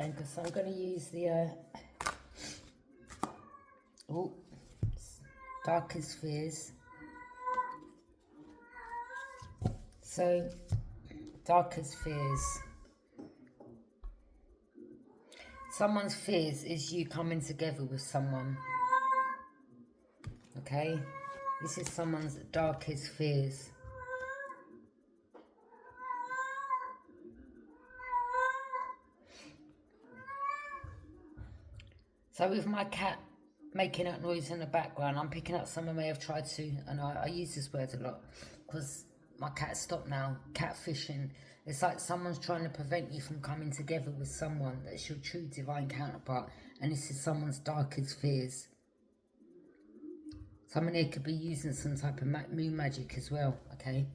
again because I'm going to use the darkest fears. So, darkest fears. Someone's fears is you coming together with someone. Okay? This is someone's darkest fears. So with my cat making that noise in the background, I'm picking up someone may have tried to, and I use this word a lot, because my cat stopped now, catfishing. It's like someone's trying to prevent you from coming together with someone that's your true divine counterpart, and this is someone's darkest fears. Someone here could be using some type of moon magic as well, okay?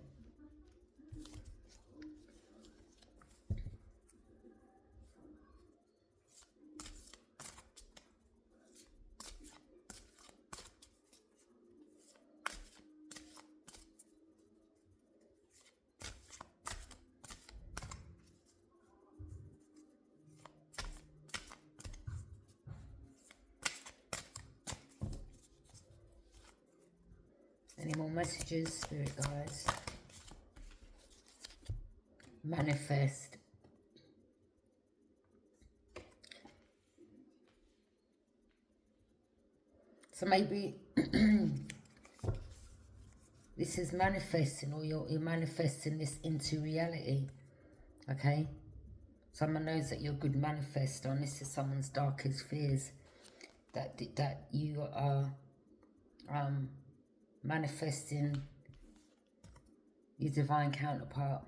Any more messages, Spirit Guides? Manifest. So maybe this is manifesting, or you're manifesting this into reality, okay? Someone knows that you're a good manifestor, and this is someone's darkest fears, that you are manifesting your divine counterpart.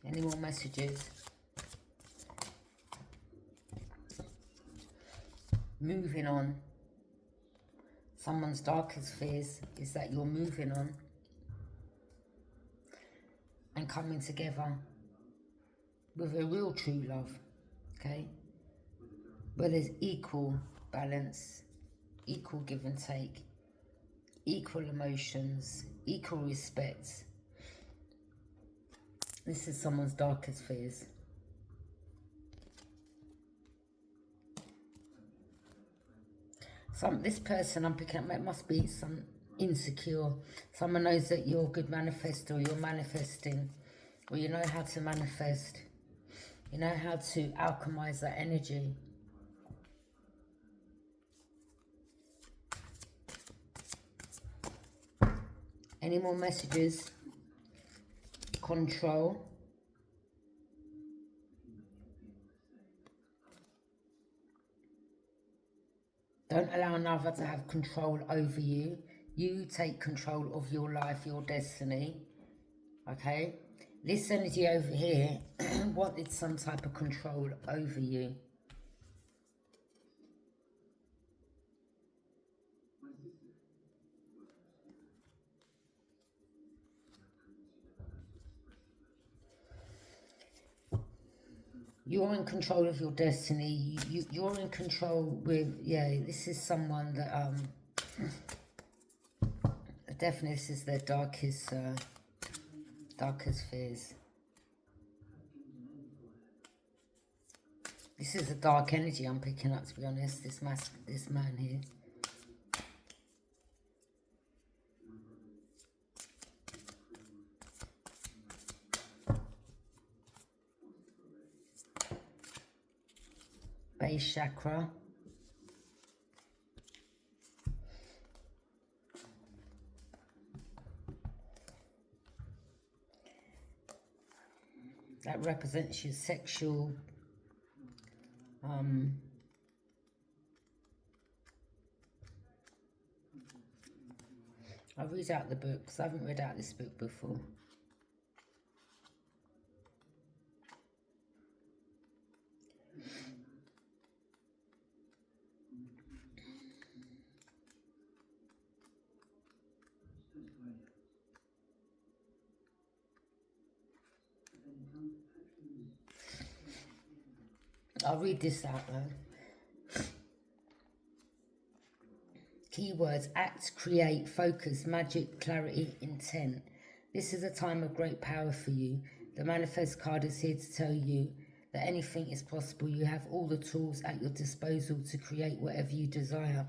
Any more messages? Moving on. Someone's darkest fears is that you're moving on and coming together with a real true love, okay? Where there's equal balance, equal give and take, equal emotions, equal respect. This is someone's darkest fears. This person I'm picking up, it must be some insecure. Someone knows that you're a good manifestor, you're manifesting, or you know how to manifest. You know how to alchemize that energy. Any more messages? Control. Don't allow another to have control over you. You take control of your life, your destiny. Okay? This energy over here wanted some type of control over you. You're in control of your destiny. You're in control with, yeah, this is someone that, definitely this is their darkest fears. This is a dark energy I'm picking up, to be honest, this man here. Base chakra. That represents your sexual I'll read out the book because I haven't read out this book before. I'll read this out though. Keywords: act, create, focus, magic, clarity, intent. This is a time of great power for you. The Manifest card is here to tell you that anything is possible. You have all the tools at your disposal to create whatever you desire.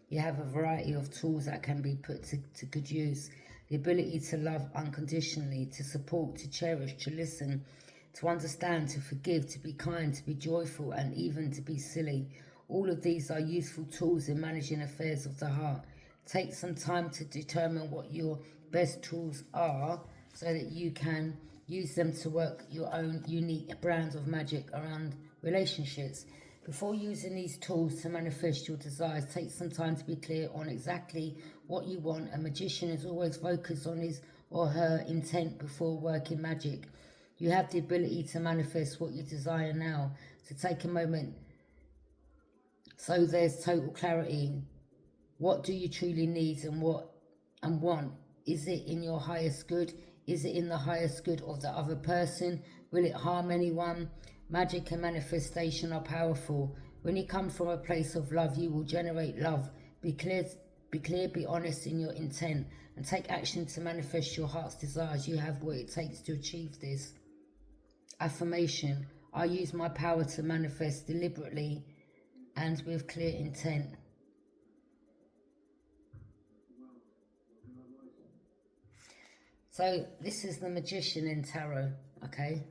You have a variety of tools that can be put to good use. The ability to love unconditionally, to support, to cherish, to listen, to understand, to forgive, to be kind, to be joyful, and even to be silly. All of these are useful tools in managing affairs of the heart. Take some time to determine what your best tools are so that you can use them to work your own unique brand of magic around relationships. Before using these tools to manifest your desires, take some time to be clear on exactly what you want. A magician is always focused on his or her intent before working magic. You have the ability to manifest what you desire now. So take a moment so there's total clarity. What do you truly need and want? Is it in your highest good? Is it in the highest good of the other person? Will it harm anyone? Magic and manifestation are powerful. When you come from a place of love, you will generate love. Be clear, be honest in your intent, and take action to manifest your heart's desires. You have what it takes to achieve this. Affirmation: I use my power to manifest deliberately and with clear intent. So this is the Magician in Tarot, okay?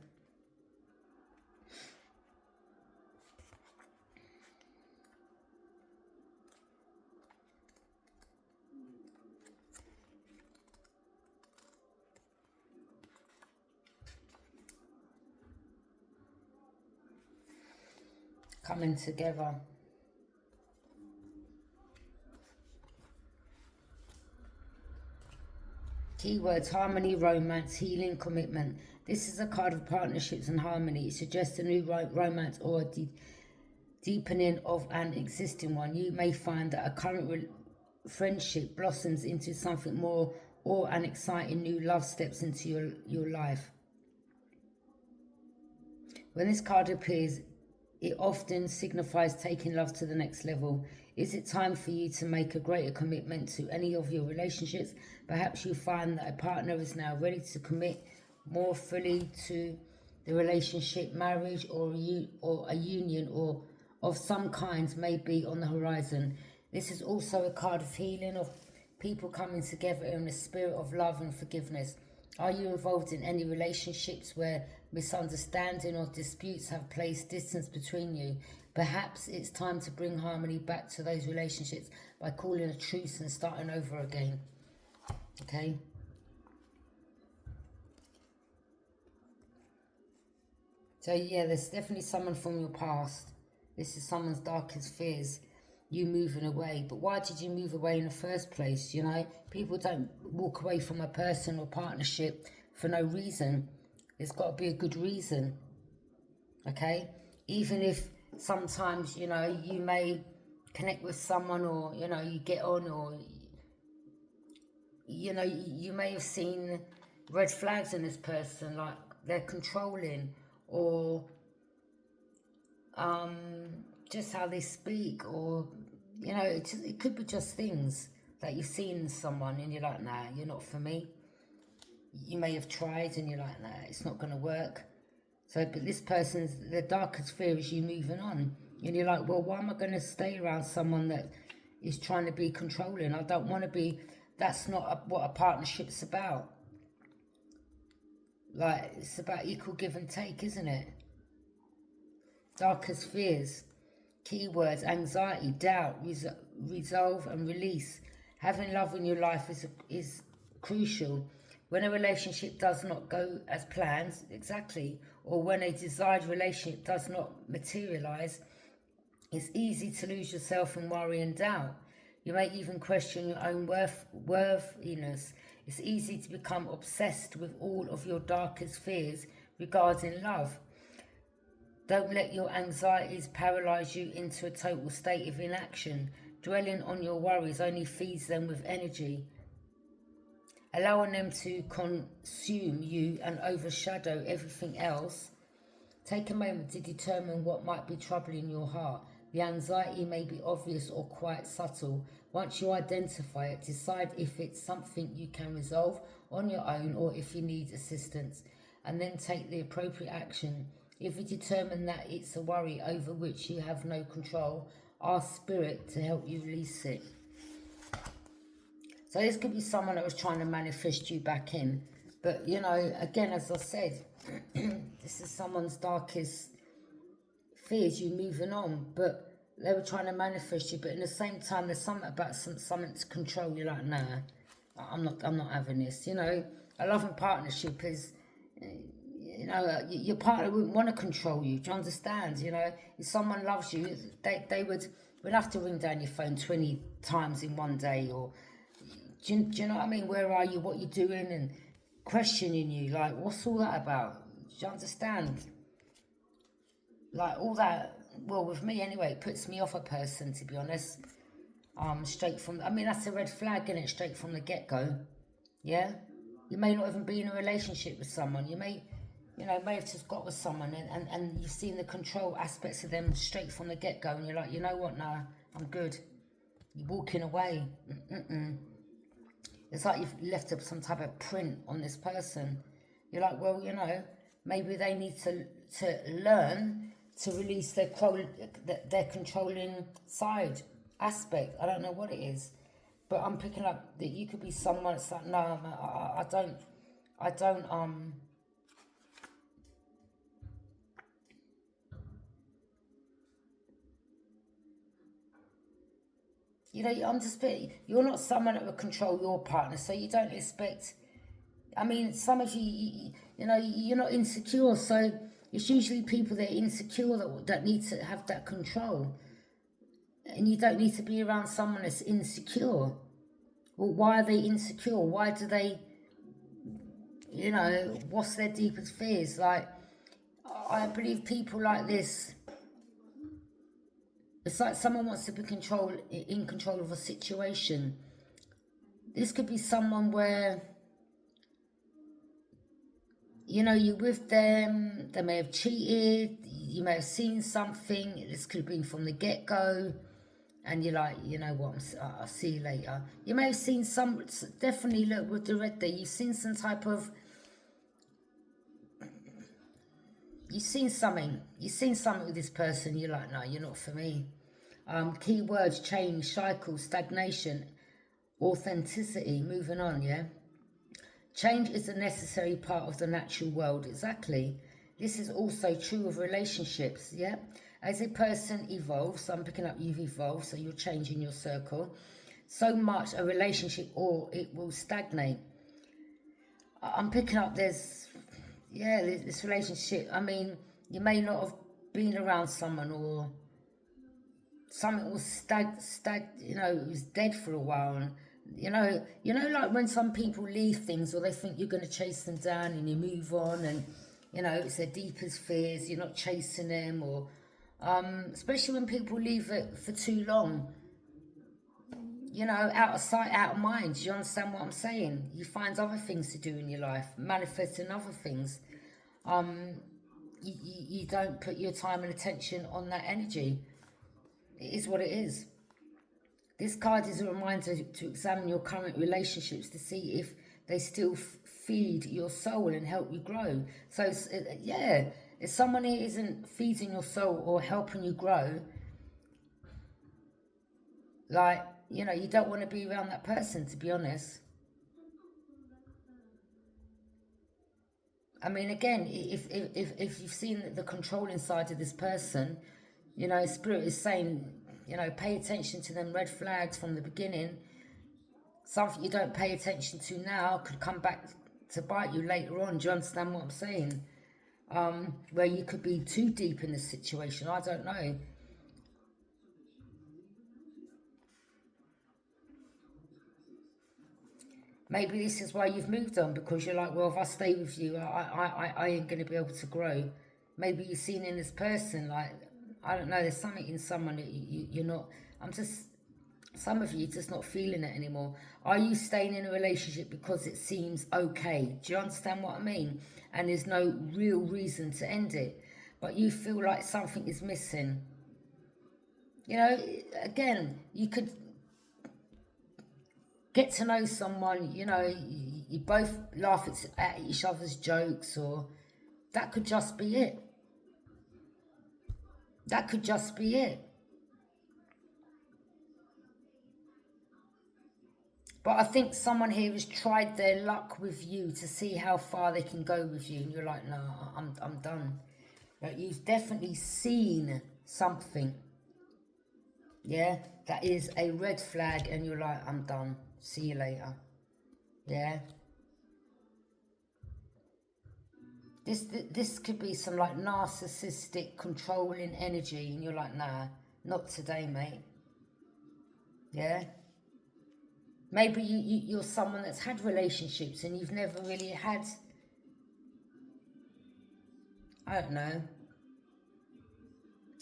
Coming together. Keywords: harmony, romance, healing, commitment. This is a card of partnerships and harmony. It suggests a new romance or a deepening of an existing one. You may find that a current friendship blossoms into something more, or an exciting new love steps into your life. When this card appears, it often signifies taking love to the next level. Is it time for you to make a greater commitment to any of your relationships? Perhaps you find that a partner is now ready to commit more fully to the relationship. Marriage or a union or of some kind may be on the horizon. This is also a card of healing, of people coming together in the spirit of love and forgiveness. Are you involved in any relationships where misunderstanding or disputes have placed distance between you? Perhaps it's time to bring harmony back to those relationships by calling a truce and starting over again. Okay? So yeah, there's definitely someone from your past. This is someone's darkest fears. You moving away. But why did you move away in the first place? You know, people don't walk away from a person or partnership for no reason. There's got to be a good reason. Okay? Even if sometimes, you know, you may connect with someone, or, you know, you get on, or, you know, you may have seen red flags in this person, like they're controlling, or just how they speak, or, you know, it could be just things that you've seen in someone and you're like, nah, you're not for me. You may have tried and you're like, nah, it's not going to work. So, but this person's, the darkest fear is you moving on. And you're like, well, why am I going to stay around someone that is trying to be controlling? I don't want to be. That's not what a partnership's about. Like, it's about equal give and take, isn't it? Darkest fears. Keywords: anxiety, doubt, resolve and release. Having love in your life is crucial. When a relationship does not go as planned, exactly, or when a desired relationship does not materialize, it's easy to lose yourself in worry and doubt. You may even question your own worthiness. It's easy to become obsessed with all of your darkest fears regarding love. Don't let your anxieties paralyze you into a total state of inaction. Dwelling on your worries only feeds them with energy, allowing them to consume you and overshadow everything else. Take a moment to determine what might be troubling your heart. The anxiety may be obvious or quite subtle. Once you identify it, decide if it's something you can resolve on your own or if you need assistance, and then take the appropriate action. If you determine that it's a worry over which you have no control, ask Spirit to help you release it. So this could be someone that was trying to manifest you back in. But, you know, again, as I said, this is someone's darkest fears, you moving on. But they were trying to manifest you. But in the same time, there's something about something to control. You're like, nah, I'm not having this. You know, a loving partnership is, you know, your partner wouldn't want to control you. Do you understand? You know, if someone loves you, they would have to ring down your phone 20 times in one day. Or do you know what I mean? Where are you? What you doing? And questioning you, like, what's all that about? Do you understand? Like, all that, well, with me anyway, it puts me off a person, to be honest. Straight from, I mean, that's a red flag, isn't it? Straight from the get-go. Yeah? You may not even be in a relationship with someone. You may, you know, may have just got with someone and you've seen the control aspects of them straight from the get-go, and you're like, you know what, nah, I'm good. You're walking away. It's like you've left some type of print on this person. You're like, well, you know, maybe they need to learn to release their controlling side aspect. I don't know what it is, but I'm picking up that you could be someone that's like, no, I don't. You know, you're not someone that will control your partner, so you don't expect. I mean, some of you, you know, you're not insecure, so it's usually people that are insecure that need to have that control. And you don't need to be around someone that's insecure. Well, why are they insecure? Why do they, you know, what's their deepest fears? Like, I believe people like this, it's like someone wants to be in control of a situation. This could be someone where, you know, you're with them, they may have cheated, you may have seen something, this could have been from the get-go, and you're like, you know what, I'll see you later. You may have seen definitely, look, with the red there, you've seen some type of, you've seen something with this person, you're like, no, you're not for me. Key words: change, cycle, stagnation, authenticity, moving on, yeah? Change is a necessary part of the natural world, exactly. This is also true of relationships, yeah? As a person evolves, so I'm picking up you've evolved, so you're changing your circle, so much a relationship or it will stagnate. I'm picking up this relationship, I mean, you may not have been around someone or something was you know, it was dead for a while, and you know, like when some people leave things or they think you're going to chase them down and you move on, and you know, it's their deepest fears, you're not chasing them, or especially when people leave it for too long, you know, out of sight, out of mind. Do you understand what I'm saying? You find other things to do in your life, manifesting other things. You don't put your time and attention on that energy. It is what it is. This card is a reminder to examine your current relationships to see if they still feed your soul and help you grow. So, yeah, if someone here isn't feeding your soul or helping you grow, like, you know, you don't want to be around that person, to be honest. I mean, again, if you've seen the controlling side of this person, you know, Spirit is saying, you know, pay attention to them red flags from the beginning. Something you don't pay attention to now could come back to bite you later on. Do you understand what I'm saying? Where you could be too deep in the situation. I don't know. Maybe this is why you've moved on, because you're like, well, if I stay with you, I ain't going to be able to grow. Maybe you've seen in this person, like, I don't know, there's something in someone that you're not, some of you just not feeling it anymore. Are you staying in a relationship because it seems okay? Do you understand what I mean? And there's no real reason to end it, but you feel like something is missing. You know, again, you could get to know someone, you know, you both laugh at each other's jokes, or that could just be it. That could just be it. But I think someone here has tried their luck with you to see how far they can go with you, and you're like, no, I'm done. Like, you've definitely seen something, yeah, that is a red flag, and you're like, I'm done. See you later. Yeah. This could be some like narcissistic, controlling energy, and you're like, nah, not today, mate. Yeah. Maybe you're someone that's had relationships and you've never really had, I don't know.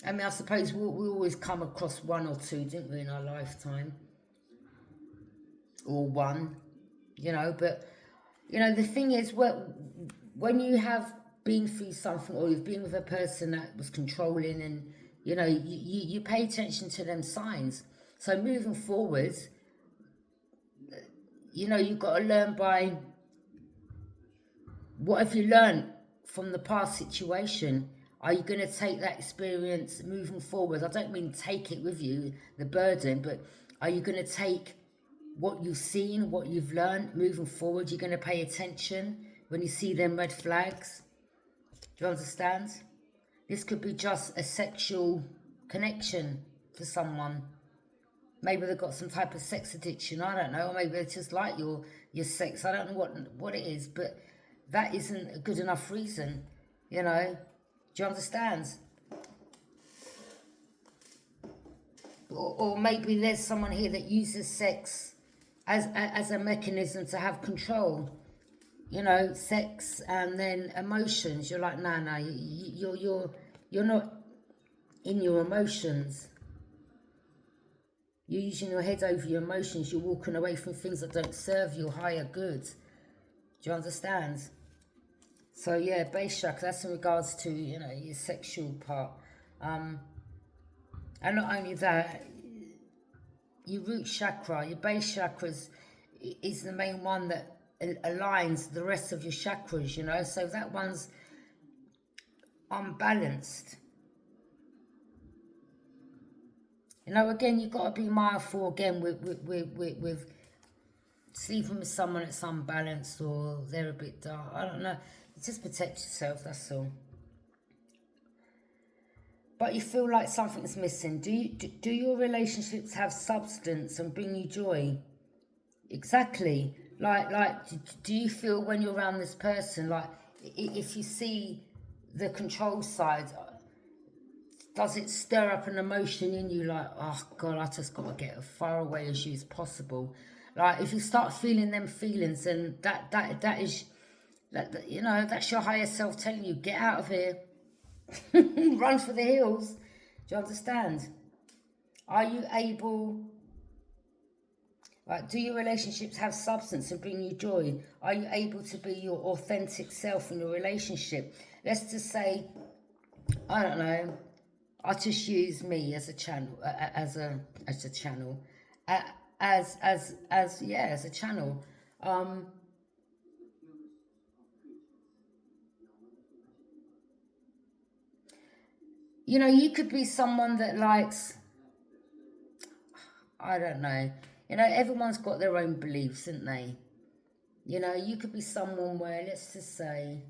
I mean, I suppose we always come across one or two, didn't we, in our lifetime? Or one, you know. But, you know, the thing is, when you have been through something, or you've been with a person that was controlling, and, you know, you pay attention to them signs. So moving forward, you know, you've got to learn by, what have you learned from the past situation? Are you going to take that experience moving forward? I don't mean take it with you, the burden, but are you going to take what you've seen, what you've learned moving forward? You're going to pay attention when you see them red flags? Do you understand? This could be just a sexual connection for someone. Maybe they've got some type of sex addiction, I don't know. Or maybe they just like your sex. I don't know what it is, but that isn't a good enough reason, you know. Do you understand? Or maybe there's someone here that uses sex as a mechanism to have control. You know, sex and then emotions. You're like, no, you're not in your emotions. You're using your head over your emotions. You're walking away from things that don't serve your higher good. Do you understand? So yeah, base chakra, that's in regards to, you know, your sexual part. And not only that, your root chakra, your base chakras is the main one that aligns the rest of your chakras, you know. So that one's unbalanced. You know, again, you've got to be mindful, again, with sleeping with someone that's unbalanced, or they're a bit dark. I don't know. Just protect yourself, that's all. But you feel like something's missing. Do your relationships have substance and bring you joy? Exactly. Like, do you feel when you're around this person, like, if you see the control side, does it stir up an emotion in you, like, oh God, I just got to get as far away as you as possible? Like, if you start feeling them feelings, then that is, you know, that's your higher self telling you, get out of here. Run for the hills. Do you understand? Are you able, like, do your relationships have substance and bring you joy? Are you able to be your authentic self in your relationship? Let's just say, I don't know, I just use me as a channel, as a channel, as a channel. You know, you could be someone that likes, I don't know, you know, everyone's got their own beliefs, haven't they? You know, you could be someone where, let's just say,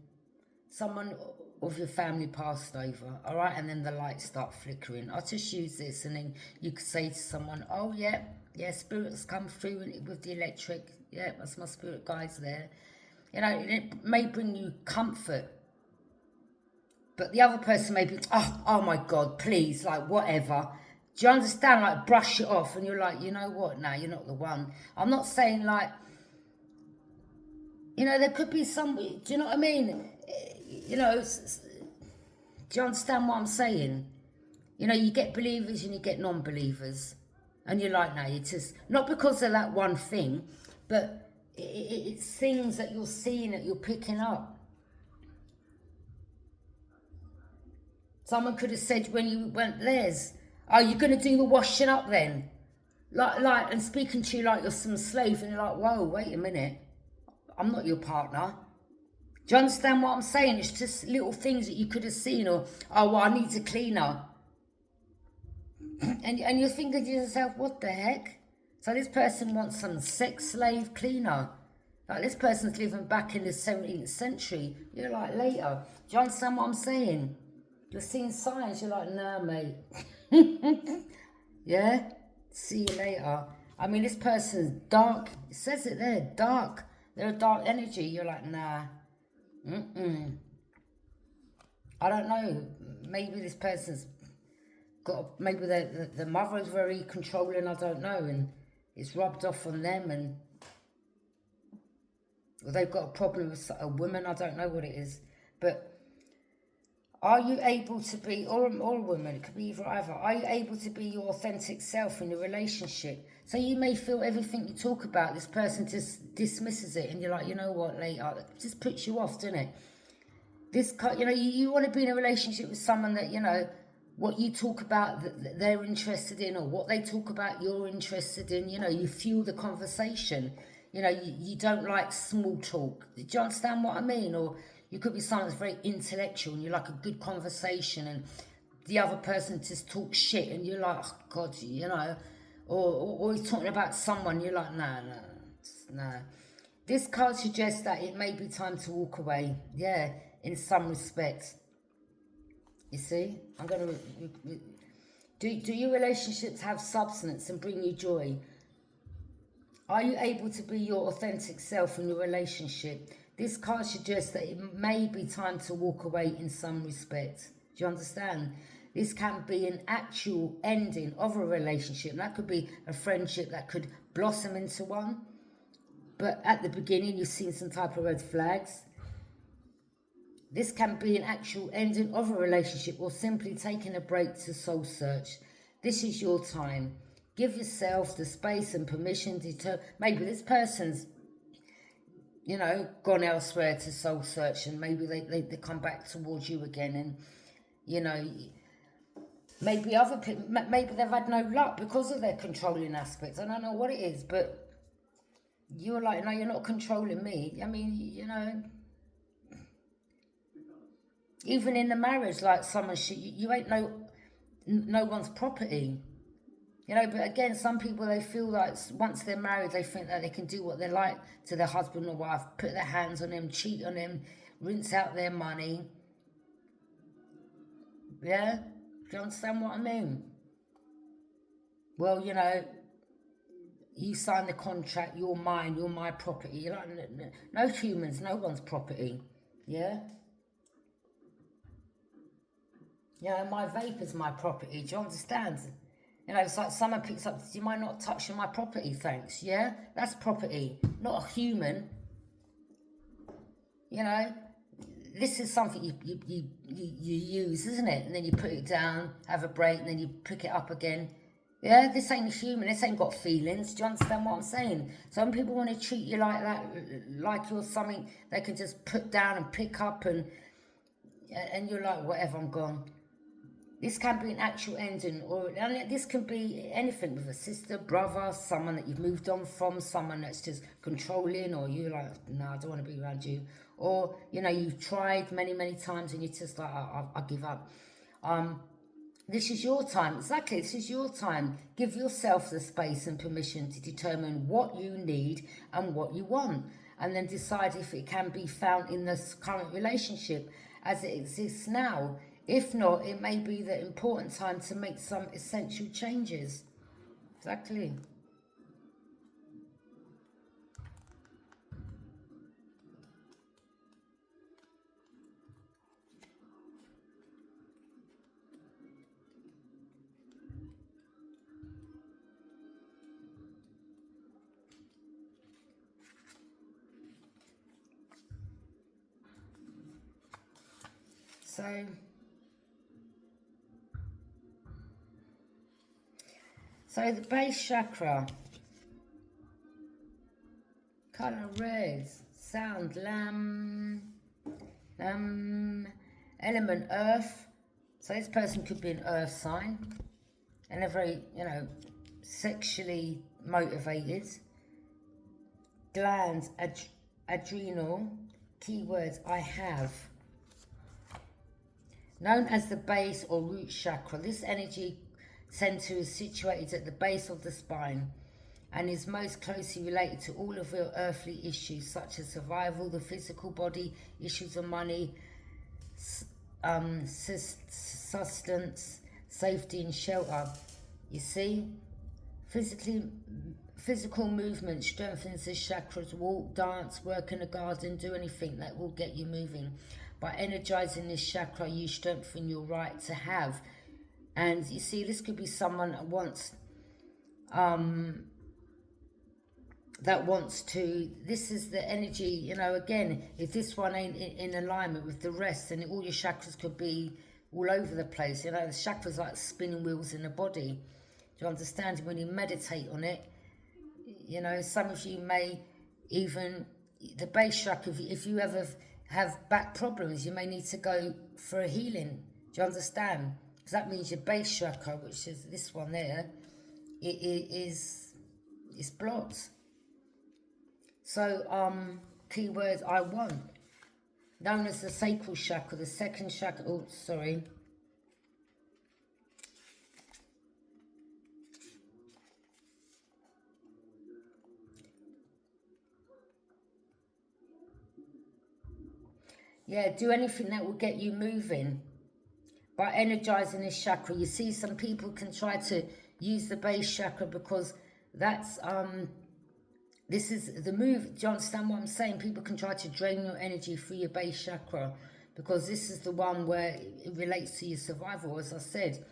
someone of your family passed over, all right, and then the lights start flickering. I'll just use this, and then you could say to someone, oh yeah, spirits come through with the electric, yeah, that's my spirit guides there. You know, it may bring you comfort, but the other person may be, oh my God, please, like, whatever. Do you understand? Like, brush it off, and you're like, you know what, no, you're not the one. I'm not saying, like, you know, there could be some, do you know what I mean? You know, do you understand what I'm saying? You know, you get believers and you get non-believers. And you're like, no, it's just, not because of that one thing, but it's things that you're seeing, that you're picking up. Someone could have said when you went, Les, are you going to do the washing up then? and speaking to you like you're some slave, and you're like, whoa, wait a minute, I'm not your partner. Do you understand what I'm saying? It's just little things that you could have seen, or, oh, well, I need a cleaner. And you're thinking to yourself, what the heck? So this person wants some sex slave cleaner. Like, this person's living back in the 17th century. You're like, later. Do you understand what I'm saying? You're seeing signs. You're like, nah, mate. Yeah? See you later. I mean, this person's dark. It says it there, dark. They're a dark energy. You're like, nah. I don't know. Maybe this person's got, maybe the mother is very controlling, I don't know, and it's rubbed off on them, and or they've got a problem with a woman, I don't know what it is. But are you able to be, or women, it could be either, are you able to be your authentic self in your relationship? So you may feel everything you talk about, this person just dismisses it, and you're like, you know what, later, it just puts you off, doesn't it? This, you know, you want to be in a relationship with someone that, you know, what you talk about that they're interested in, or what they talk about you're interested in. You know, you fuel the conversation. You know, you don't like small talk. Do you understand what I mean? Or you could be someone that's very intellectual and you like a good conversation, and the other person just talks shit and you're like, oh God, you know, or he's talking about someone, you're like, no. This card suggests that it may be time to walk away, yeah, in some respects. You see, I'm going to... Do your relationships have substance and bring you joy? Are you able to be your authentic self in your relationship? This card suggests that it may be time to walk away in some respect. Do you understand? This can be an actual ending of a relationship. That could be a friendship that could blossom into one. But at the beginning, you've seen some type of red flags. This can be an actual ending of a relationship, or simply taking a break to soul search. This is your time. Give yourself the space and permission to... Maybe this person's, you know, gone elsewhere to soul search, and maybe they come back towards you again, and, you know, maybe other people, maybe they've had no luck because of their controlling aspects. I don't know what it is, but you're like, no, you're not controlling me. I mean, you know... Even in the marriage, like someone, you ain't no one's property. You know, but again, some people, they feel like once they're married, they think that they can do what they like to their husband or wife, put their hands on him, cheat on him, rinse out their money. Yeah? Do you understand what I mean? Well, you know, you sign the contract, you're mine, you're my property. You're like, no humans, no one's property. Yeah? You know, my vape is my property. Do you understand? You know, it's like someone picks up, do you mind not touching my property, thanks? Yeah? That's property, not a human. You know? This is something you use, isn't it? And then you put it down, have a break, and then you pick it up again. Yeah? This ain't human. This ain't got feelings. Do you understand what I'm saying? Some people want to treat you like that, like you're something they can just put down and pick up, and you're like, whatever, I'm gone. This can be an actual ending, and this can be anything with a sister, brother, someone that you've moved on from, someone that's just controlling, or you're like, no, I don't want to be around you. Or, you know, you've tried many, many times and you're just like, I give up. This is your time. Exactly, this is your time. Give yourself the space and permission to determine what you need and what you want, and then decide if it can be found in this current relationship as it exists now. If not, it may be the important time to make some essential changes. Exactly. So the base chakra, color red, sound element earth. So this person could be an earth sign, and they're very, you know, sexually motivated, glands, adrenal, keywords I have. Known as the base or root chakra, this energy center is situated at the base of the spine and is most closely related to all of your earthly issues such as survival, the physical body, issues of money, sustenance, safety and shelter. You see, physical movement strengthens the chakras. Walk, dance, work in the garden, do anything that will get you moving. By energizing this chakra, you strengthen your right to have. And you see, this could be someone that wants to, this is the energy, you know, again, if this one ain't in alignment with the rest, then all your chakras could be all over the place. You know, the chakras are like spinning wheels in the body. Do you understand? When you meditate on it, you know, some of you may even, the base chakra, if you ever have back problems, you may need to go for a healing. Do you understand? Because that means your base chakra, which is this one there, is blocked. So, keywords I want. Known as the sacral chakra, the second chakra, oh, sorry. Yeah, do anything that will get you moving. By energizing this chakra, you see some people can try to use the base chakra because that's, this is the move. Do you understand what I'm saying? People can try to drain your energy through your base chakra because this is the one where it relates to your survival, as I said.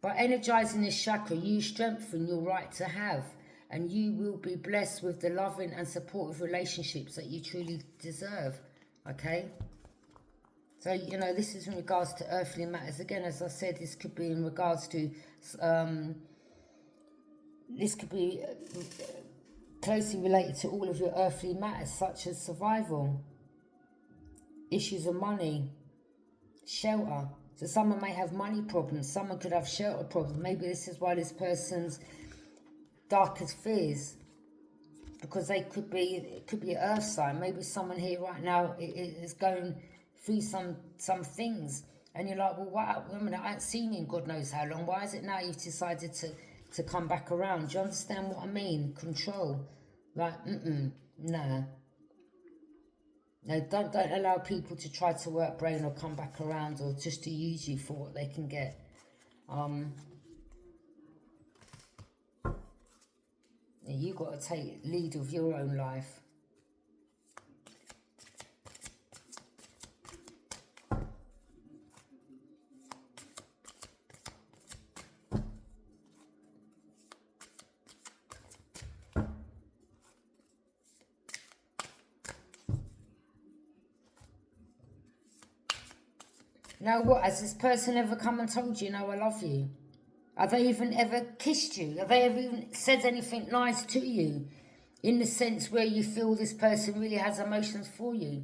By energizing this chakra, you strengthen your right to have, and you will be blessed with the loving and supportive relationships that you truly deserve. Okay? So, you know, this is in regards to earthly matters. Again, as I said, this could be in regards to, this could be closely related to all of your earthly matters, such as survival, issues of money, shelter. So someone may have money problems, someone could have shelter problems. Maybe this is why this person's darkest fears, because they could be, it could be an earth sign. Maybe someone here right now is going through some things, and you're like, well, what? I mean, I ain't seen you in God knows how long. Why is it now you've decided to come back around? Do you understand what I mean? Control. Like, nah. No, don't allow people to try to work brain or come back around or just to use you for what they can get. You got to take lead of your own life. Now what, has this person ever come and told you, no, I love you? Have they even ever kissed you? Have they ever even said anything nice to you? In the sense where you feel this person really has emotions for you?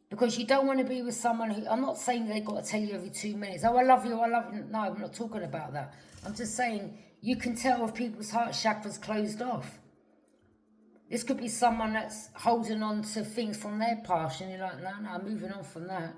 Because you don't want to be with someone who, I'm not saying they've got to tell you every 2 minutes, oh, I love you, I love you. No, I'm not talking about that. I'm just saying, you can tell if people's heart chakras closed off. This could be someone that's holding on to things from their past, and you're like, no, I'm moving on from that.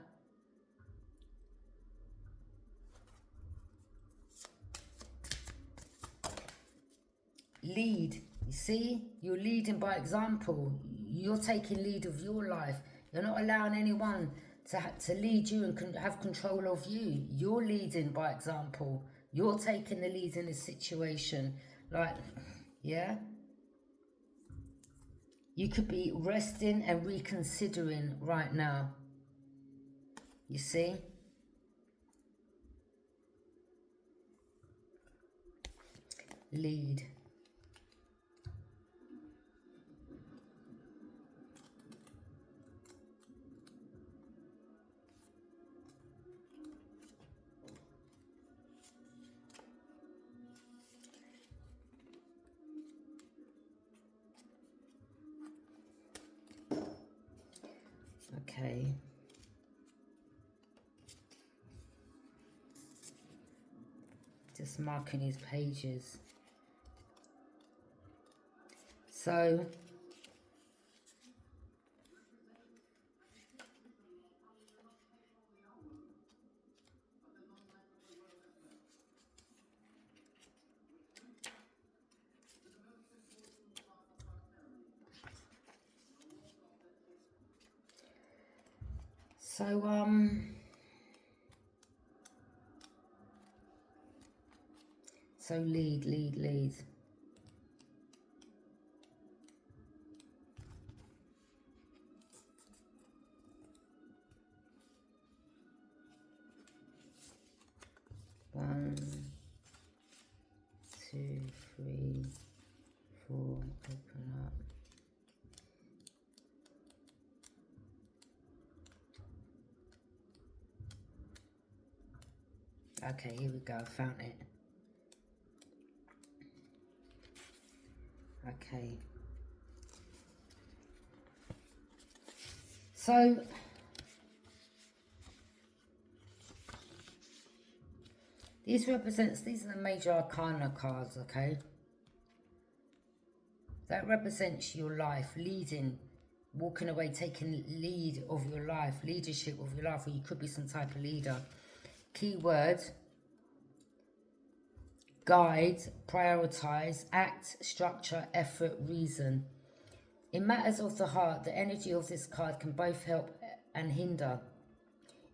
Lead. You see, you're leading by example. You're taking lead of your life. You're not allowing anyone to lead you and have control of you. You're leading by example. You're taking the lead in a situation. Like, yeah. You could be resting and reconsidering right now. You see? Lead. Okay. Just marking his pages. So, so lead. One, two, three, four, open up. Okay, here we go, I found it. Okay. So, these are the major arcana cards, okay? That represents your life, leading, walking away, taking lead of your life, leadership of your life, or you could be some type of leader. Keyword, guide, prioritize, act, structure, effort, reason. In matters of the heart, the energy of this card can both help and hinder.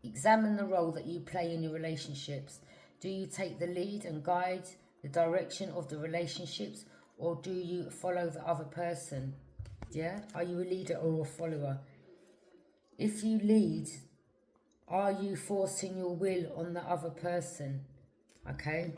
Examine the role that you play in your relationships. Do you take the lead and guide the direction of the relationships, or do you follow the other person? Yeah? Are you a leader or a follower? If you lead, are you forcing your will on the other person? Okay?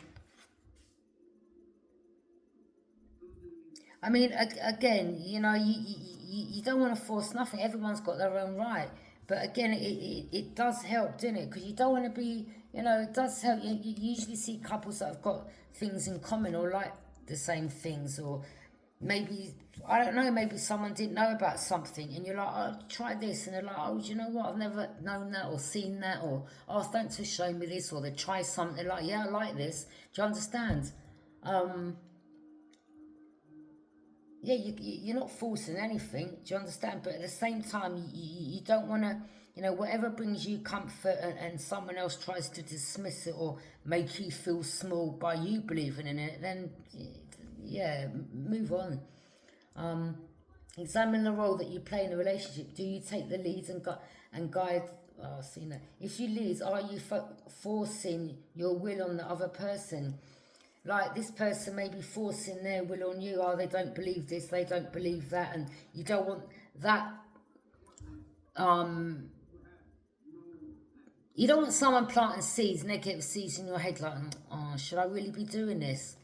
I mean, again, you know, you don't want to force nothing. Everyone's got their own right. But again, it does help, doesn't it? Because you don't want to be, you know, it does help. You usually see couples that have got things in common or like the same things. Or maybe, I don't know, maybe someone didn't know about something. And you're like, oh, try this. And they're like, oh, do you know what? I've never known that or seen that. Or, oh, thanks for showing me this. Or they try something. They're like, yeah, I like this. Do you understand? Yeah, you're not forcing anything, do you understand? But at the same time, you don't want to, you know, whatever brings you comfort and someone else tries to dismiss it or make you feel small by you believing in it, then, yeah, move on. Examine the role that you play in a relationship. Do you take the lead and guide? Oh, I've seen that. If you lead, are you forcing your will on the other person? Like this person may be forcing their will on you. Oh, they don't believe this, they don't believe that, and you don't want that. You don't want someone planting seeds, negative seeds in your head, like, oh, should I really be doing this?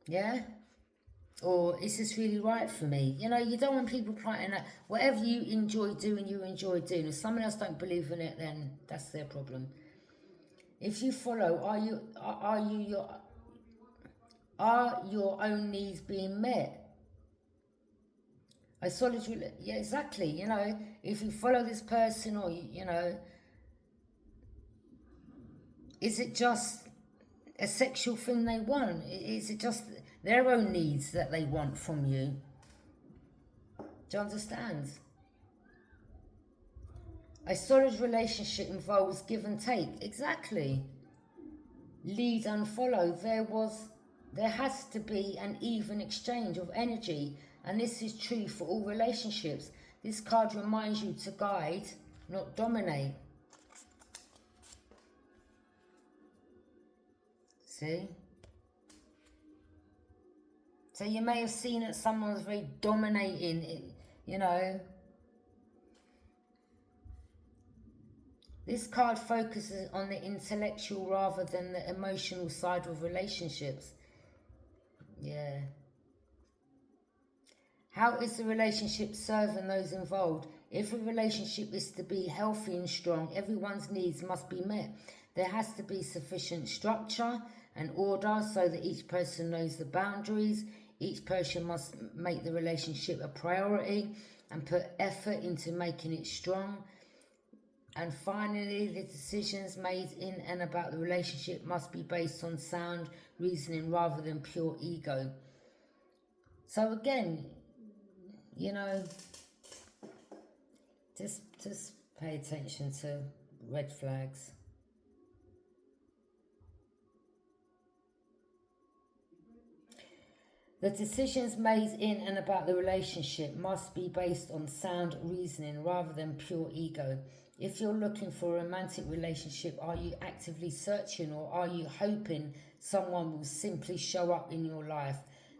Yeah? Or is this really right for me? You know, you don't want people planting that. Whatever you enjoy doing, you enjoy doing. If someone else don't believe in it, then that's their problem. If you follow, are your own needs being met? A solid, yeah, exactly. You know, if you follow this person, or you know, is it just a sexual thing they want? Is it just their own needs that they want from you? Do you understand? A solid relationship involves give and take. Exactly. Lead and follow. There has to be an even exchange of energy, and this is true for all relationships. This card reminds you to guide, not dominate. See? So you may have seen that someone was very dominating, you know. This card focuses on the intellectual rather than the emotional side of relationships. Yeah. How is the relationship serving those involved? If a relationship is to be healthy and strong, everyone's needs must be met. There has to be sufficient structure and order so that each person knows the boundaries. Each person must make the relationship a priority and put effort into making it strong. And finally, the decisions made in and about the relationship must be based on sound reasoning rather than pure ego. So again, you know, just pay attention to red flags. The decisions made in and about the relationship must be based on sound reasoning rather than pure ego. If you're looking for a romantic relationship, are you actively searching, or are you hoping someone will simply show up in your life?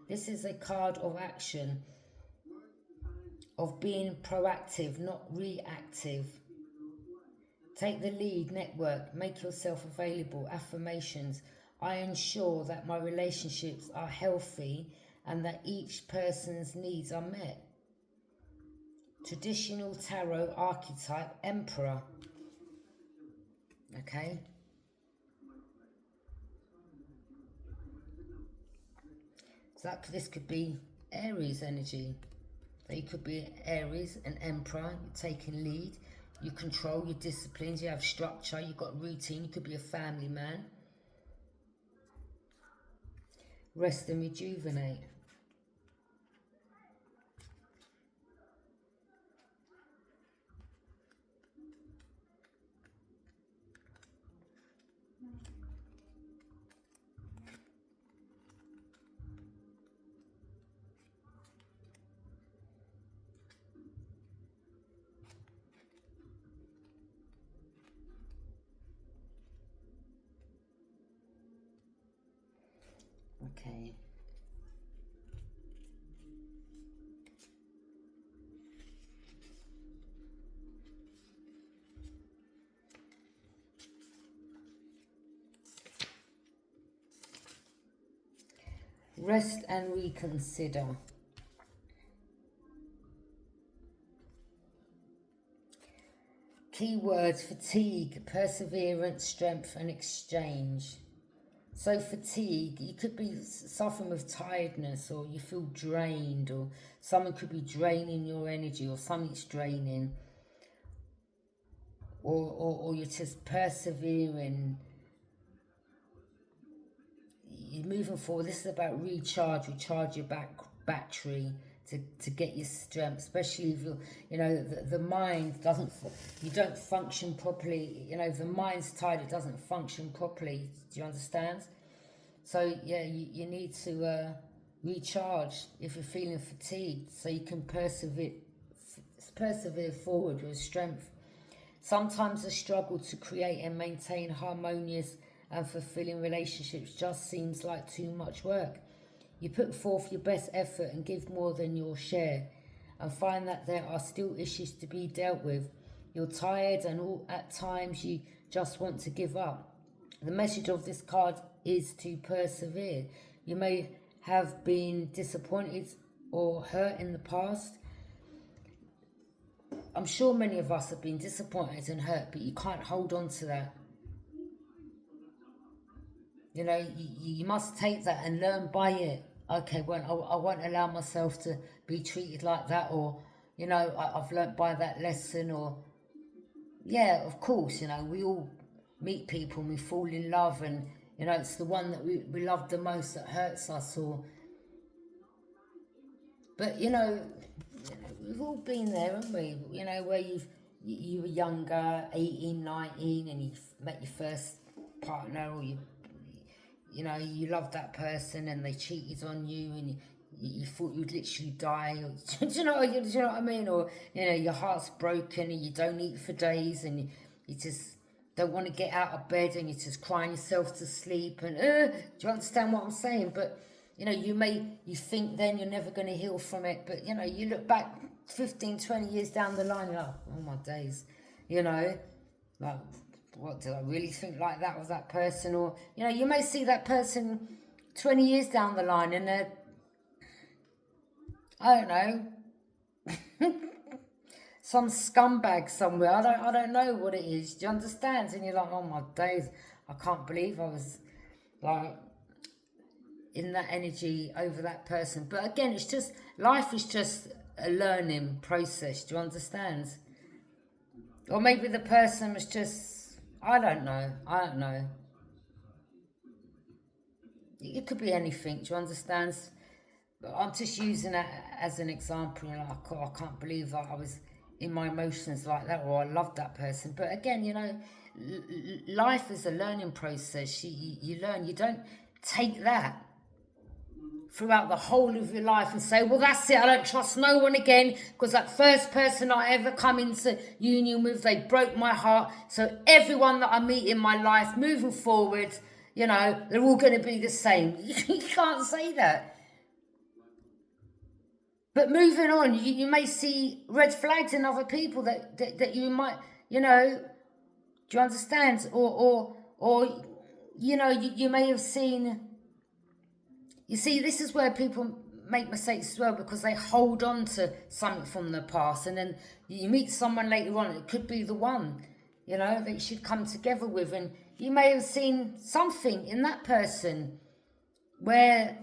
This is a card of action, of being proactive, not reactive. Take the lead, network, make yourself available. Affirmations: I ensure that my relationships are healthy and that each person's needs are met. Traditional tarot archetype, Emperor. Okay. So this could be Aries energy. So you could be Aries, an Emperor. You're taking lead. You control your disciplines. You have structure. You've got routine. You could be a family man. Rest and rejuvenate. Okay. Rest and reconsider. Keywords: fatigue, perseverance, strength and exchange. So fatigue, you could be suffering with tiredness, or you feel drained, or someone could be draining your energy, or something's draining, or you're just persevering. You're moving forward. This is about recharge your battery to get your strength, especially if you're, you know, the mind doesn't, you don't function properly, you know, if the mind's tired, it doesn't function properly. Do you understand? So yeah, you need to recharge if you're feeling fatigued, so you can persevere forward with strength. Sometimes the struggle to create and maintain harmonious and fulfilling relationships just seems like too much work. You put forth your best effort and give more than your share, and find that there are still issues to be dealt with. You're tired, and at times you just want to give up. The message of this card is to persevere. You may have been disappointed or hurt in the past. I'm sure many of us have been disappointed and hurt, but you can't hold on to that. You know, you must take that and learn by it. Okay, well, I won't allow myself to be treated like that, or, you know, I've learnt by that lesson, or, yeah, of course, you know, we all meet people and we fall in love, and, you know, it's the one that we love the most that hurts us, or, but, you know, we've all been there, haven't we? You know, where you were younger, 18, 19, and you met your first partner, or you know, you loved that person and they cheated on you, and you thought you'd literally die. Or, do you know what I mean? Or, you know, your heart's broken and you don't eat for days, and you just don't want to get out of bed, and you're just crying yourself to sleep. And do you understand what I'm saying? But, you know, you think then you're never going to heal from it. But, you know, you look back 15, 20 years down the line, you're like, oh my days, you know, like, what, did I really think like that of that person? Or, you know, you may see that person 20 years down the line and they're, I don't know, some scumbag somewhere. I don't know what it is. Do you understand? And you're like, oh my days, I can't believe I was like in that energy over that person. But again, it's just, life is just a learning process. Do you understand? Or maybe the person was just, I don't know. It could be anything, do you understand? But I'm just using that as an example. You know, I can't believe that I was in my emotions like that, or I loved that person. But again, you know, life is a learning process. You learn. You don't take that throughout the whole of your life and say, well, that's it, I don't trust no one again, because that first person I ever come into union with, they broke my heart. So everyone that I meet in my life moving forward, you know, they're all going to be the same. You can't say that. But moving on, you may see red flags in other people that you might, you know, do you understand? Or you know, you may have seen. You see, this is where people make mistakes as well, because they hold on to something from the past, and then you meet someone later on, it could be the one, you know, that you should come together with, and you may have seen something in that person where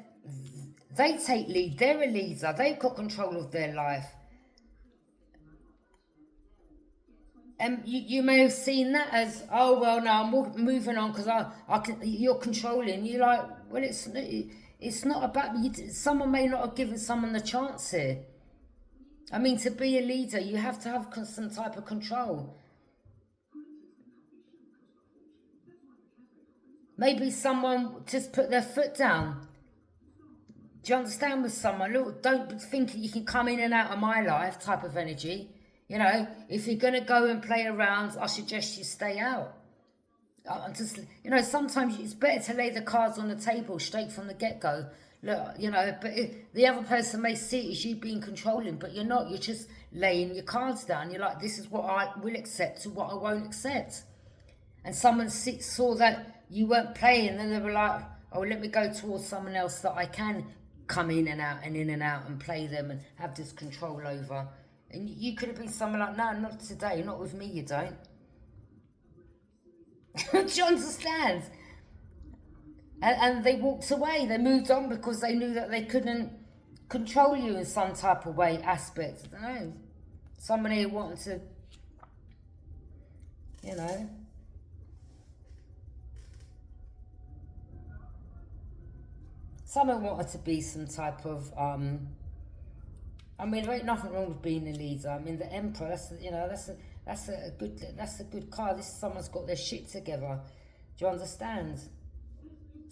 they take lead, they're a leader, they've got control of their life. And you may have seen that as, oh, well, no, I'm moving on because you're controlling. You're like, well, it's not about, someone may not have given someone the chance here. I mean, to be a leader, you have to have some type of control. Maybe someone just put their foot down. Do you understand with someone? Look, don't think you can come in and out of my life type of energy. You know, if you're going to go and play around, I suggest you stay out. I'm just, you know, sometimes it's better to lay the cards on the table straight from the get-go. Look, you know, but the other person may see it as you being controlling, but you're not. You're just laying your cards down. You're like, this is what I will accept and what I won't accept. And someone saw that you weren't playing, and then they were like, oh, let me go towards someone else that I can come in and out and play them and have this control over. And you could have been someone like, no, not today, not with me, you don't. Do you understand? And they walked away, they moved on because they knew that they couldn't control you in some type of way, aspect. I don't know. Somebody wanted to, you know. Someone wanted to be some type of, I mean, there ain't nothing wrong with being a leader. I mean, the Emperor, that's a good card. This is someone's got their shit together. Do you understand?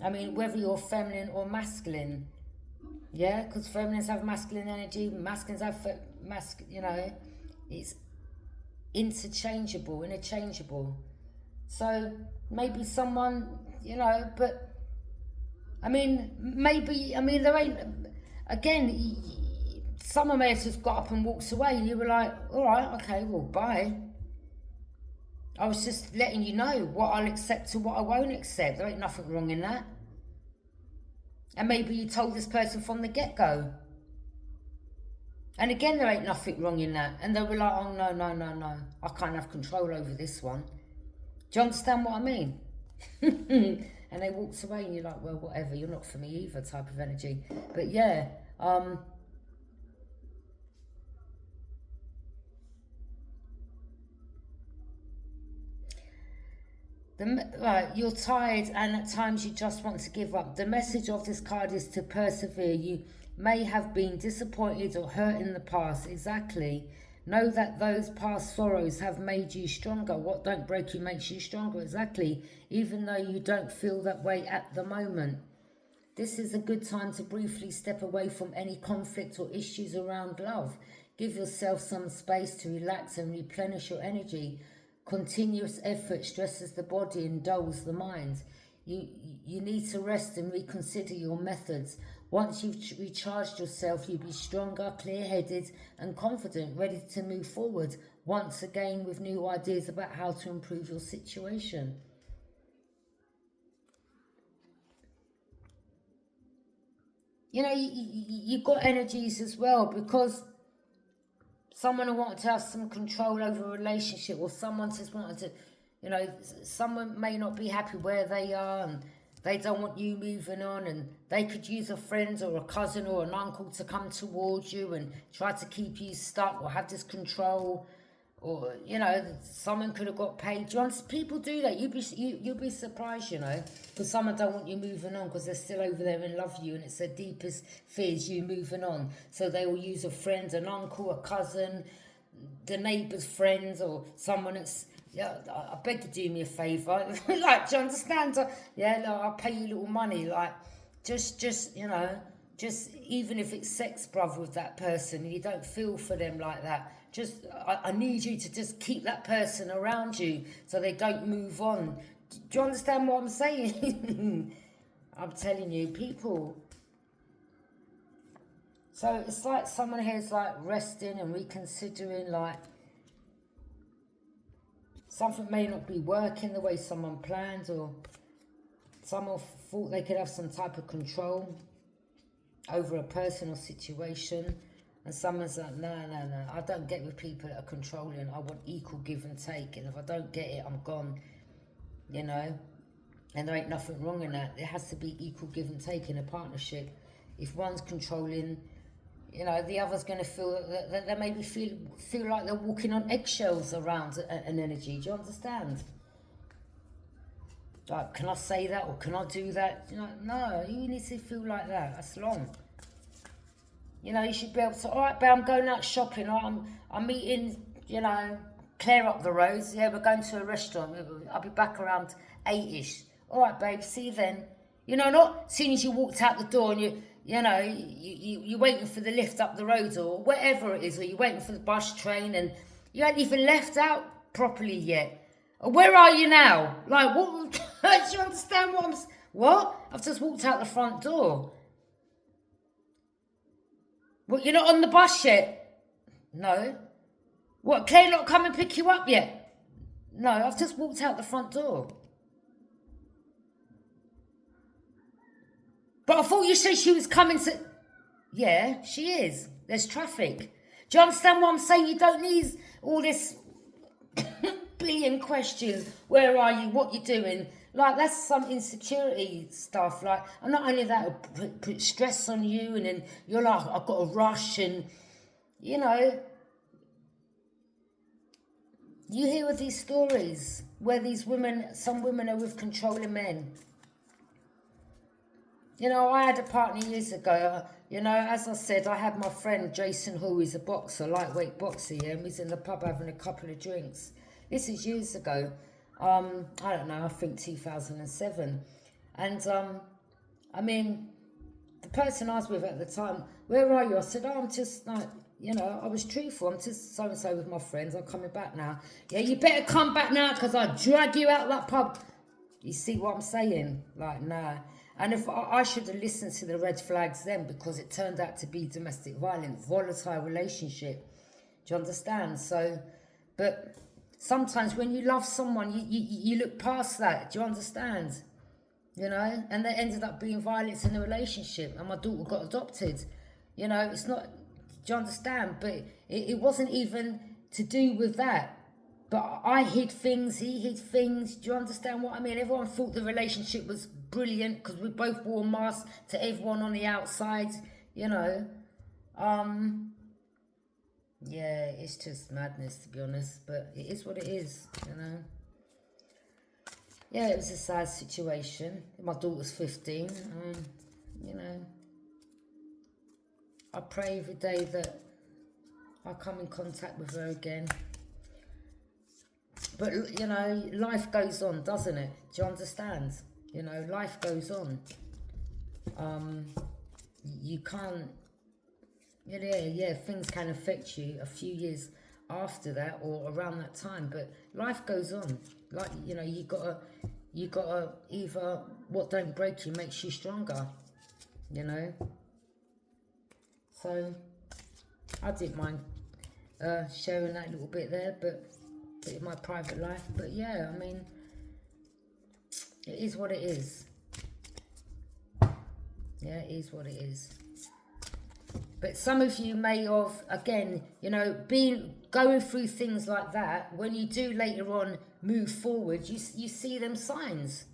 I mean, whether you're feminine or masculine, yeah, because feminines have masculine energy, masculines have you know, it's interchangeable. So maybe someone, you know, but I mean, there ain't, again, someone may have just got up and walked away and you were like, all right, okay, well, bye. I was just letting you know what I'll accept and what I won't accept. There ain't nothing wrong in that. And maybe you told this person from the get-go. And again, there ain't nothing wrong in that. And they were like, oh, no. I can't have control over this one. Do you understand what I mean? And they walked away and you're like, well, whatever, you're not for me either type of energy. But yeah, you're tired and at times you just want to give up. The message of this card is to persevere. You may have been disappointed or hurt in the past. Exactly. Know that those past sorrows have made you stronger. What don't break you makes you stronger. Exactly. Even though you don't feel that way at the moment. This is a good time to briefly step away from any conflict or issues around love. Give yourself some space to relax and replenish your energy. Continuous effort stresses the body and dulls the mind. You need to rest and reconsider your methods. Once you've recharged yourself, you'll be stronger, clear-headed and confident, ready to move forward once again with new ideas about how to improve your situation. You know, you've got energies as well, because someone who wanted to have some control over a relationship, or someone just wanted to, you know, someone may not be happy where they are and they don't want you moving on, and they could use a friend or a cousin or an uncle to come towards you and try to keep you stuck or have this control. Or, you know, someone could have got paid. People do that. You'll be surprised, you know, because someone don't want you moving on because they're still over there and love you, and it's their deepest fears you moving on. So they will use a friend, an uncle, a cousin, the neighbour's friends, or someone that's, yeah, I beg you do me a favour. Like, do you understand? Yeah, no, I'll pay you a little money. Like, just you know, just even if it's sex, brother, with that person, and you don't feel for them like that. Just, I need you to just keep that person around you so they don't move on. Do you understand what I'm saying? I'm telling you, people. So it's like someone here's like resting and reconsidering, like something may not be working the way someone planned, or someone thought they could have some type of control over a person or situation. And someone's like, no, I don't get with people that are controlling. I want equal give and take. And if I don't get it, I'm gone, you know. And there ain't nothing wrong in that. There has to be equal give and take in a partnership. If one's controlling, you know, the other's going to feel that they maybe feel like they're walking on eggshells around an energy. Do you understand? Like, can I say that or can I do that? You know, no, you need to feel like that. That's long. You know, you should be able to, all right, babe, I'm going out shopping. I'm meeting, you know, Claire up the road. Yeah, we're going to a restaurant. I'll be back around 8ish. All right, babe, see you then. You know, not as soon as you walked out the door and you're waiting for the lift up the road or whatever it is, or you're waiting for the bus, train, and you ain't even left out properly yet. Where are you now? Like, what? Do you understand what? I've just walked out the front door. What, you're not on the bus yet? No. What, Claire not come and pick you up yet? No, I've just walked out the front door. But I thought you said she was coming to... Yeah, she is. There's traffic. Do you understand what I'm saying? You don't need all this billion questions. Where are you? What you doing? Like, that's some insecurity stuff. Like, and not only that, it'll put stress on you, and then you're like, I've got to rush, and, you know, you hear with these stories where these women, some women are with controlling men. You know, I had a partner years ago, you know, as I said, I had my friend Jason Hall, he's a boxer, lightweight boxer, yeah, and we was in the pub having a couple of drinks. This is years ago. I don't know, I think 2007. And, I mean, the person I was with at the time, where are you? I said, I'm just like, you know, I was truthful. I'm just so-and-so with my friends. I'm coming back now. Yeah, you better come back now because I'll drag you out of that pub. You see what I'm saying? Like, nah. And if I should have listened to the red flags then, because it turned out to be domestic violence, volatile relationship. Do you understand? So, but... sometimes when you love someone, you look past that. Do you understand? You know? And there ended up being violence in the relationship. And my daughter got adopted. You know, it's not... do you understand? But it wasn't even to do with that. But I hid things, he hid things. Do you understand what I mean? Everyone thought the relationship was brilliant because we both wore masks to everyone on the outside. You know? Yeah, it's just madness, to be honest, but it is what it is, you know. Yeah, it was a sad situation. My daughter's 15, you know. I pray every day that I come in contact with her again. But, you know, life goes on, doesn't it? Do you understand? You know, life goes on. You can't... Yeah, things can affect you a few years after that or around that time, but life goes on. Like, you know, you gotta either what don't break you makes you stronger, you know. So I didn't mind sharing that little bit there, but in my private life. But yeah, I mean, it is what it is. Yeah, it is what it is. But some of you may have, again, you know, going through things like that. When you do later on move forward, you see them signs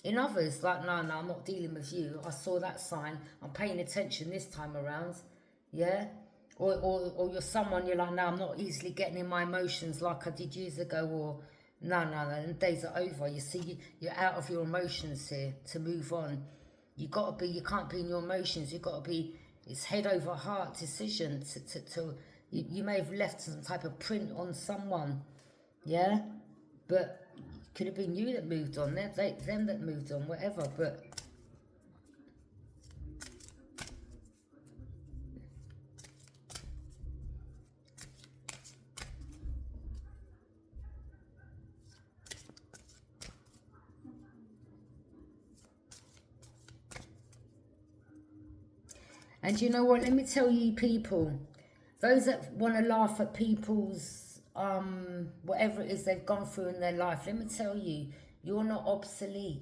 in others. Like, no, I'm not dealing with you. I saw that sign. I'm paying attention this time around. Yeah? Or you're someone, you're like, no, I'm not easily getting in my emotions like I did years ago, or no, the days are over. You see, you're out of your emotions here to move on. You can't be in your emotions. You got to be, it's head over heart decision you may have left some type of print on someone, yeah? But could have been you that moved on, them that moved on, whatever, but and you know what, let me tell you people, those that want to laugh at people's, whatever it is they've gone through in their life, let me tell you, you're not obsolete.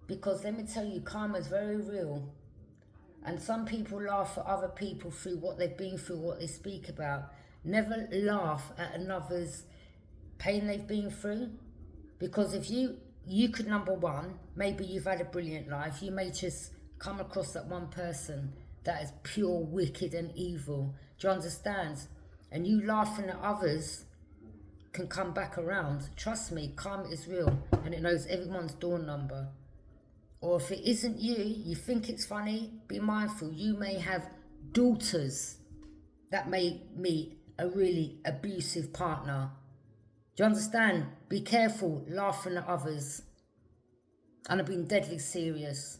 Because let me tell you, karma is very real. And some people laugh at other people through what they've been through, what they speak about. Never laugh at another's pain they've been through. Because if you could, number one, maybe you've had a brilliant life. You may just come across that one person that is pure wicked and evil. Do you understand? And you laughing at others can come back around. Trust me, karma is real and it knows everyone's door number. Or if it isn't you, you think it's funny, be mindful. You may have daughters that may meet a really abusive partner. Do you understand? Be careful laughing at others. And I've been deadly serious.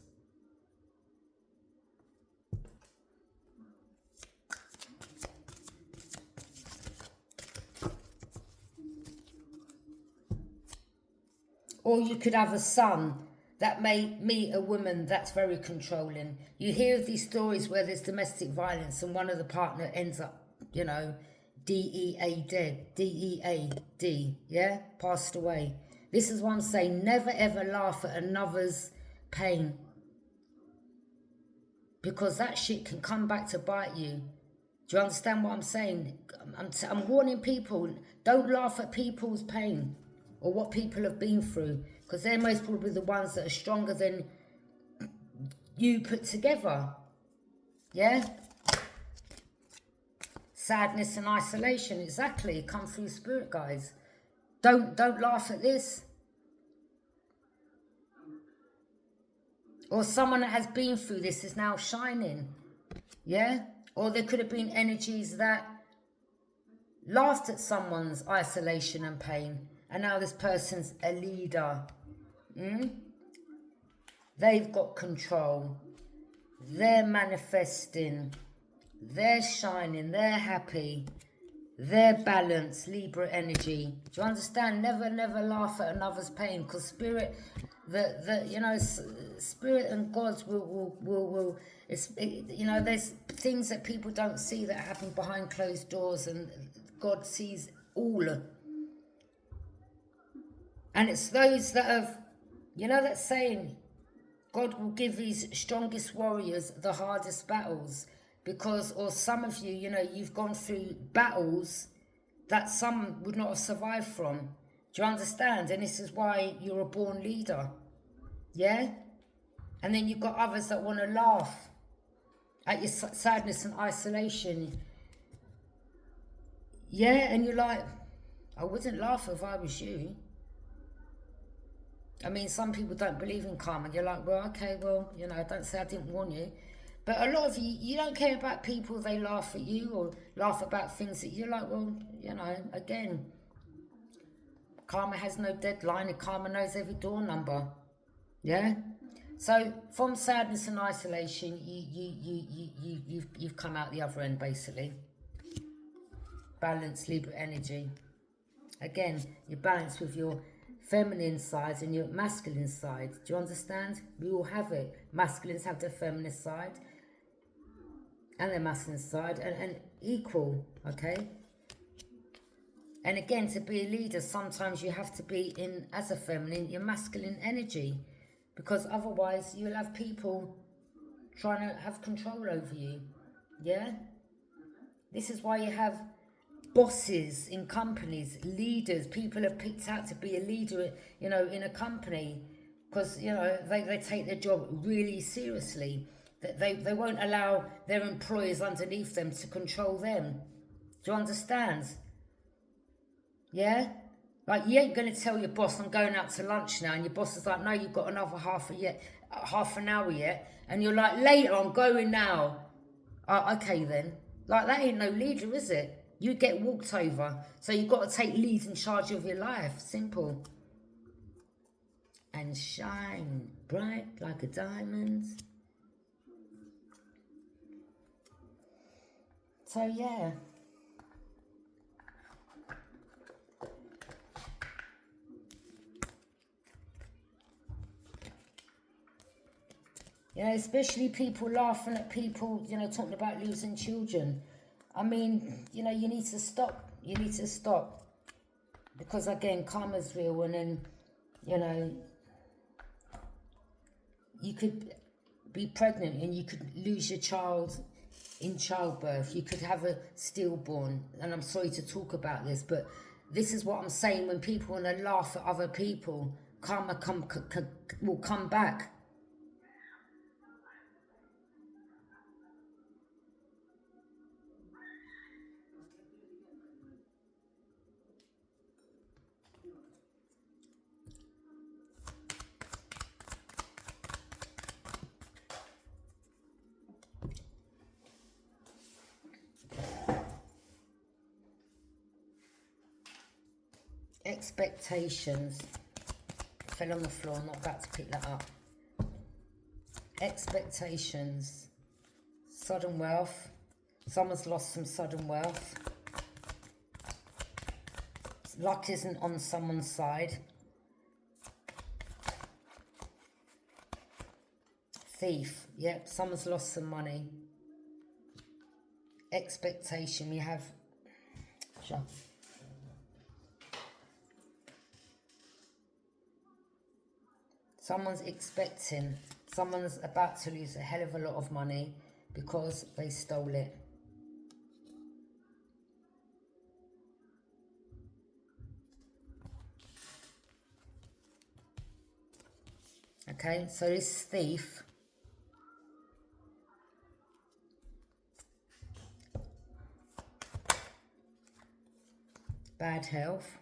Or you could have a son that may meet a woman that's very controlling. You hear of these stories where there's domestic violence and one of the partner ends up, you know, DEA dead, DEAD, yeah, passed away. This is what I'm saying, never ever laugh at another's pain. Because that shit can come back to bite you. Do you understand what I'm saying? I'm warning people, don't laugh at people's pain or what people have been through. Because they're most probably the ones that are stronger than you put together. Yeah? Sadness and isolation, exactly. Come through spirit, guys. Don't laugh at this. Or someone that has been through this is now shining. Yeah? Or there could have been energies that laughed at someone's isolation and pain. And now this person's a leader. They've got control. They're manifesting. They're shining. They're happy. They're balanced. Libra energy. Do you understand? Never laugh at another's pain. Because spirit, spirit and gods will there's things that people don't see that happen behind closed doors. And God sees all. And it's those that have, that saying, God will give his strongest warriors the hardest battles. Because, or some of you, you've gone through battles that some would not have survived from. Do you understand? And this is why you're a born leader. Yeah? And then you've got others that want to laugh at your sadness and isolation. Yeah? And you're like, I wouldn't laugh if I was you. I mean, some people don't believe in karma. You're like, well, okay, well, don't say I didn't warn you. But a lot of you don't care about people, they laugh at you or laugh about things that you're like, well, again, karma has no deadline and karma knows every door number. Yeah? So from sadness and isolation, you've come out the other end, basically. Balance, Libra energy. Again, you're balanced with your feminine side and your masculine side. Do you understand? We all have it. Masculines have their feminine side and their masculine side, and equal, okay? And again, to be a leader, sometimes you have to be in, as a feminine, your masculine energy, because otherwise you'll have people trying to have control over you. Yeah? This is why you have bosses in companies, leaders. People have picked out to be a leader, in a company, because, they take their job really seriously. They won't allow their employers underneath them to control them. Do you understand? Yeah? Like, you ain't going to tell your boss, I'm going out to lunch now, and your boss is like, no, you've got another half an hour yet. And you're like, later, I'm going now. Okay then. Like, that ain't no leader, is it? You get walked over. So you've got to take lead in charge of your life. Simple. And shine bright like a diamond. So, yeah. You know, especially people laughing at people, you know, talking about losing children. I mean, you know, you need to stop. You need to stop. Because, again, karma's real. And then, you know, you could be pregnant and you could lose your child in childbirth. You could have a stillborn. And I'm sorry to talk about this, but this is what I'm saying. When people want to laugh at other people, karma will come back. Expectations. Fell on the floor, not about to pick that up. Expectations. Sudden wealth. Someone's lost some sudden wealth. Luck isn't on someone's side. Thief. Yep, someone's lost some money. Expectation. We have... Sure. Someone's expecting, someone's about to lose a hell of a lot of money because they stole it. Okay, so this thief, bad health.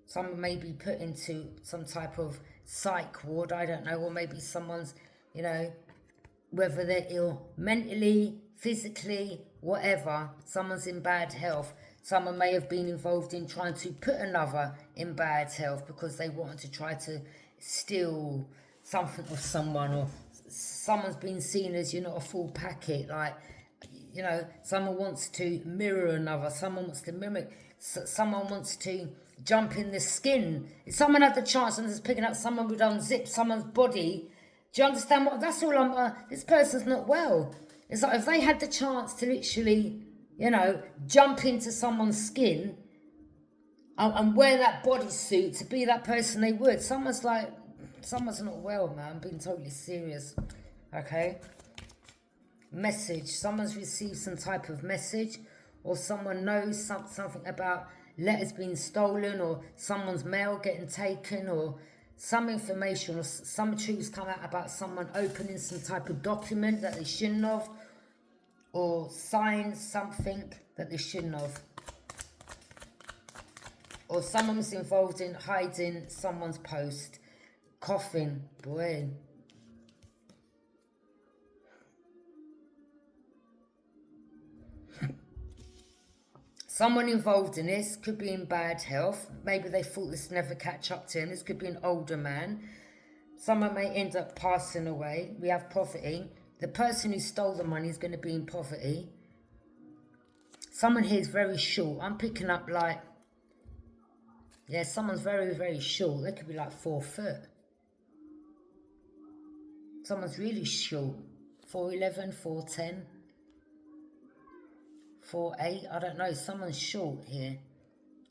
Someone may be put into some type of psych ward, I don't know, or maybe someone's, you know, whether they're ill mentally, physically, whatever, someone's in bad health. Someone may have been involved in trying to put another in bad health because they wanted to try to steal something of someone, or someone's been seen as, you know, a full packet, like, you know, someone wants to mirror another, someone wants to mimic, someone wants to jump in the skin. If someone had the chance and is picking up, someone would unzip someone's body. Do you understand what? That's all this person's not well. It's like if they had the chance to literally, you know, jump into someone's skin and wear that bodysuit to be that person, they would. Someone's not well, man. I'm being totally serious. Okay? Message. Someone's received some type of message, or someone knows something about letters being stolen, or someone's mail getting taken, or some information, or some truths come out about someone opening some type of document that they shouldn't have, or signed something that they shouldn't have, or someone was involved in hiding someone's post. Coffin, boy. Someone involved in this could be in bad health. Maybe they thought this never catch up to him. This could be an older man. Someone may end up passing away. We have poverty. The person who stole the money is going to be in poverty. Someone here is very short. I'm picking up like, yeah, someone's very, very short. They could be like 4 foot. Someone's really short. 4'11", 4'10". 4'8", I don't know. Someone's short here.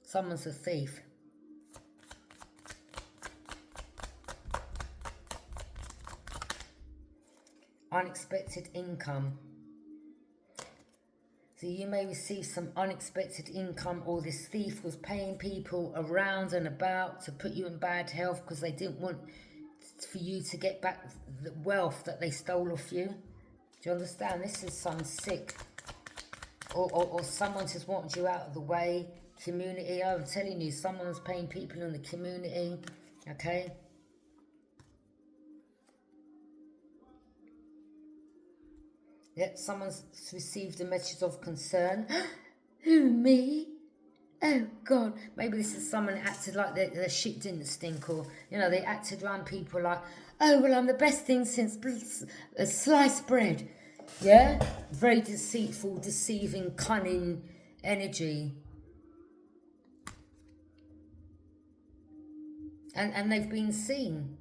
Someone's a thief. Unexpected income. So you may receive some unexpected income, or this thief was paying people around and about to put you in bad health because they didn't want for you to get back the wealth that they stole off you. Do you understand? This is some sick. Or someone just wanted you out of the way. Community, I'm telling you, someone's paying people in the community. Okay? Yep, someone's received a message of concern. Who, me? Oh, God. Maybe this is someone that acted like their shit didn't stink, or, you know, they acted around people like, oh, well, I'm the best thing since sliced bread. Yeah? Very deceitful, deceiving, cunning energy. And they've been seen.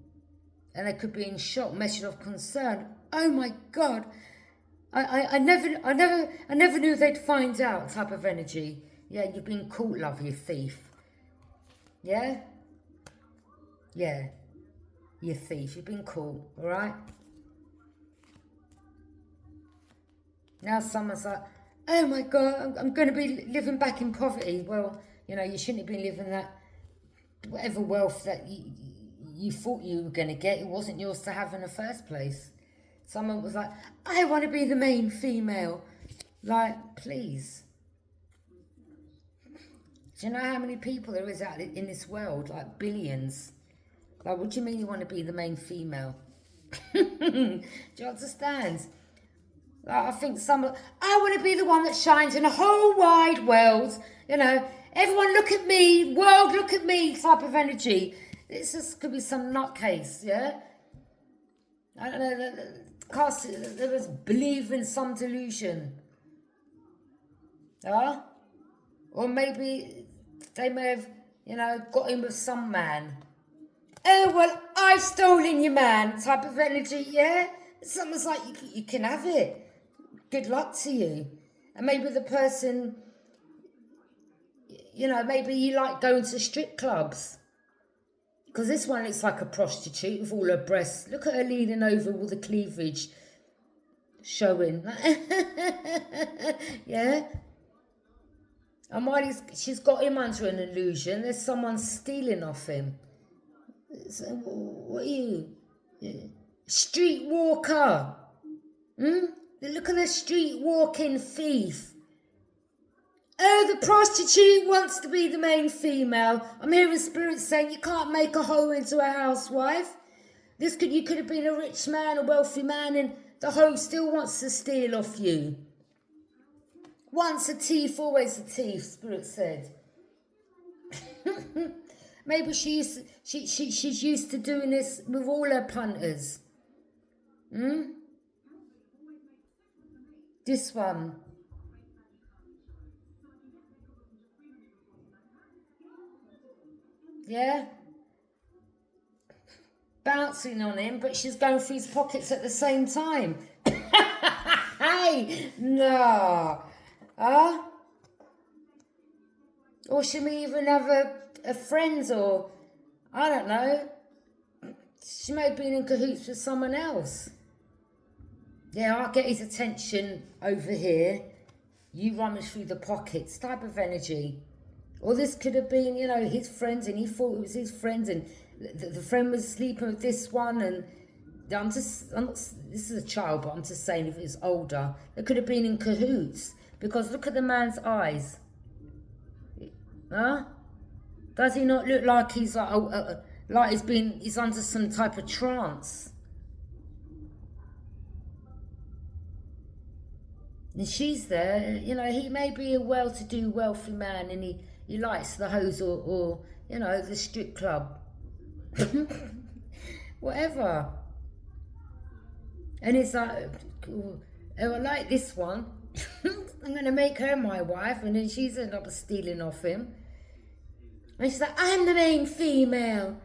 And they could be in shock, message of concern. Oh, my God. I never knew they'd find out, type of energy. Yeah, you've been caught, love, you thief. Yeah? Yeah. You thief, you've been caught, alright? Now someone's like, oh my God, I'm going to be living back in poverty. Well, you know, you shouldn't have been living that, whatever wealth that you thought you were going to get, it wasn't yours to have in the first place. Someone was like, I want to be the main female. Like, please. Do you know how many people there is out in this world? Like, billions. Like, what do you mean you want to be the main female? Do you understand? Like, I think I want to be the one that shines in the whole wide world. You know, everyone look at me, world look at me type of energy. This just could be some nutcase, yeah? I don't know, there was believe in some delusion. Huh? Or maybe they may have, you know, got in with some man. Oh, well, I've stolen your man type of energy, yeah? Someone's like, you can have it. Good luck to you. And maybe the person, you know, maybe you like going to strip clubs. Because this one looks like a prostitute with all her breasts. Look at her leaning over with the cleavage showing. Yeah? And while she's got him under an illusion, there's someone stealing off him. So, what are you? Street walker. Look at the street walking thief. Oh, the prostitute wants to be the main female. I'm hearing spirits saying you can't make a hoe into a housewife. You could have been a rich man, a wealthy man, and the hoe still wants to steal off you. Once a thief, always a thief, spirit said. Maybe she's used to doing this with all her punters. This one. Yeah? Bouncing on him, but she's going through his pockets at the same time. Hey! No. Huh? Or she may even have a friend, or I don't know. She may have been in cahoots with someone else. Yeah, I'll get his attention over here. You rummage through the pockets type of energy. Or this could have been, you know, his friends, and he thought it was his friends, and the friend was sleeping with this one, and this is a child, but I'm just saying if it was older, it could have been in cahoots. Because look at the man's eyes. Huh? Does he not look like he's like he's under some type of trance? And she's there, you know, he may be a well-to-do, wealthy man, and he likes the hoes or you know, the strip club. Whatever. And it's like, oh, I like this one. I'm going to make her my wife, and then she's ended up stealing off him. And she's like, I'm the main female.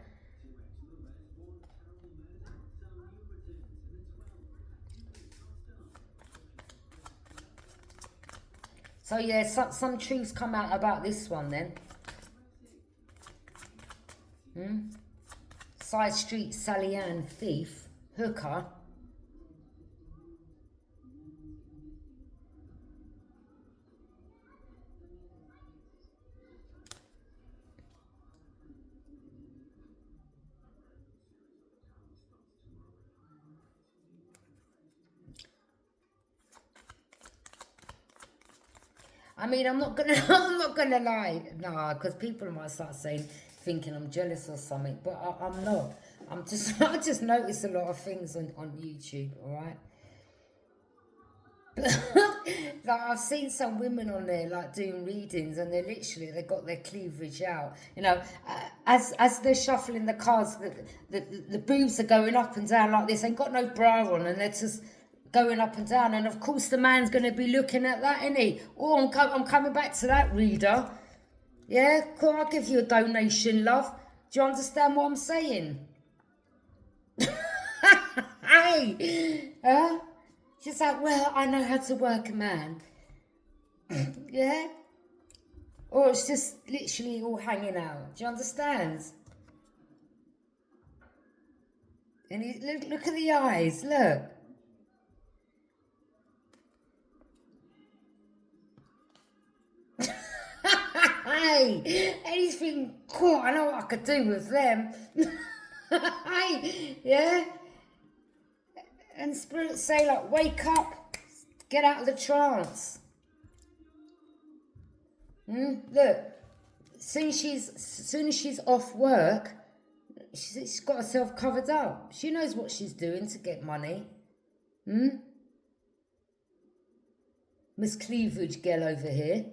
So yeah, some truths come out about this one then. Side street Sally Ann thief, hooker. I mean, I'm not gonna, I'm not gonna lie, nah, because people might start thinking I'm jealous or something, but I'm not. I'm just, I just notice a lot of things on YouTube, all right? Like I've seen some women on there like doing readings, and they got their cleavage out. You know, as they're shuffling the cards, the boobs are going up and down like this. Ain't got no bra on, and they're just going up and down. And of course, the man's going to be looking at that, isn't he? Oh, I'm coming back to that, reader. Yeah, cool. I'll give you a donation, love. Do you understand what I'm saying? Hey, huh? She's like, well, I know how to work a man. Yeah? Or it's just literally all hanging out. Do you understand? And look at the eyes, look. Hey, anything cool, I know what I could do with them. Hey, yeah? And spirits say, like, wake up, get out of the trance. Look, as soon as she's off work, she's got herself covered up. She knows what she's doing to get money. Miss Cleavage girl over here.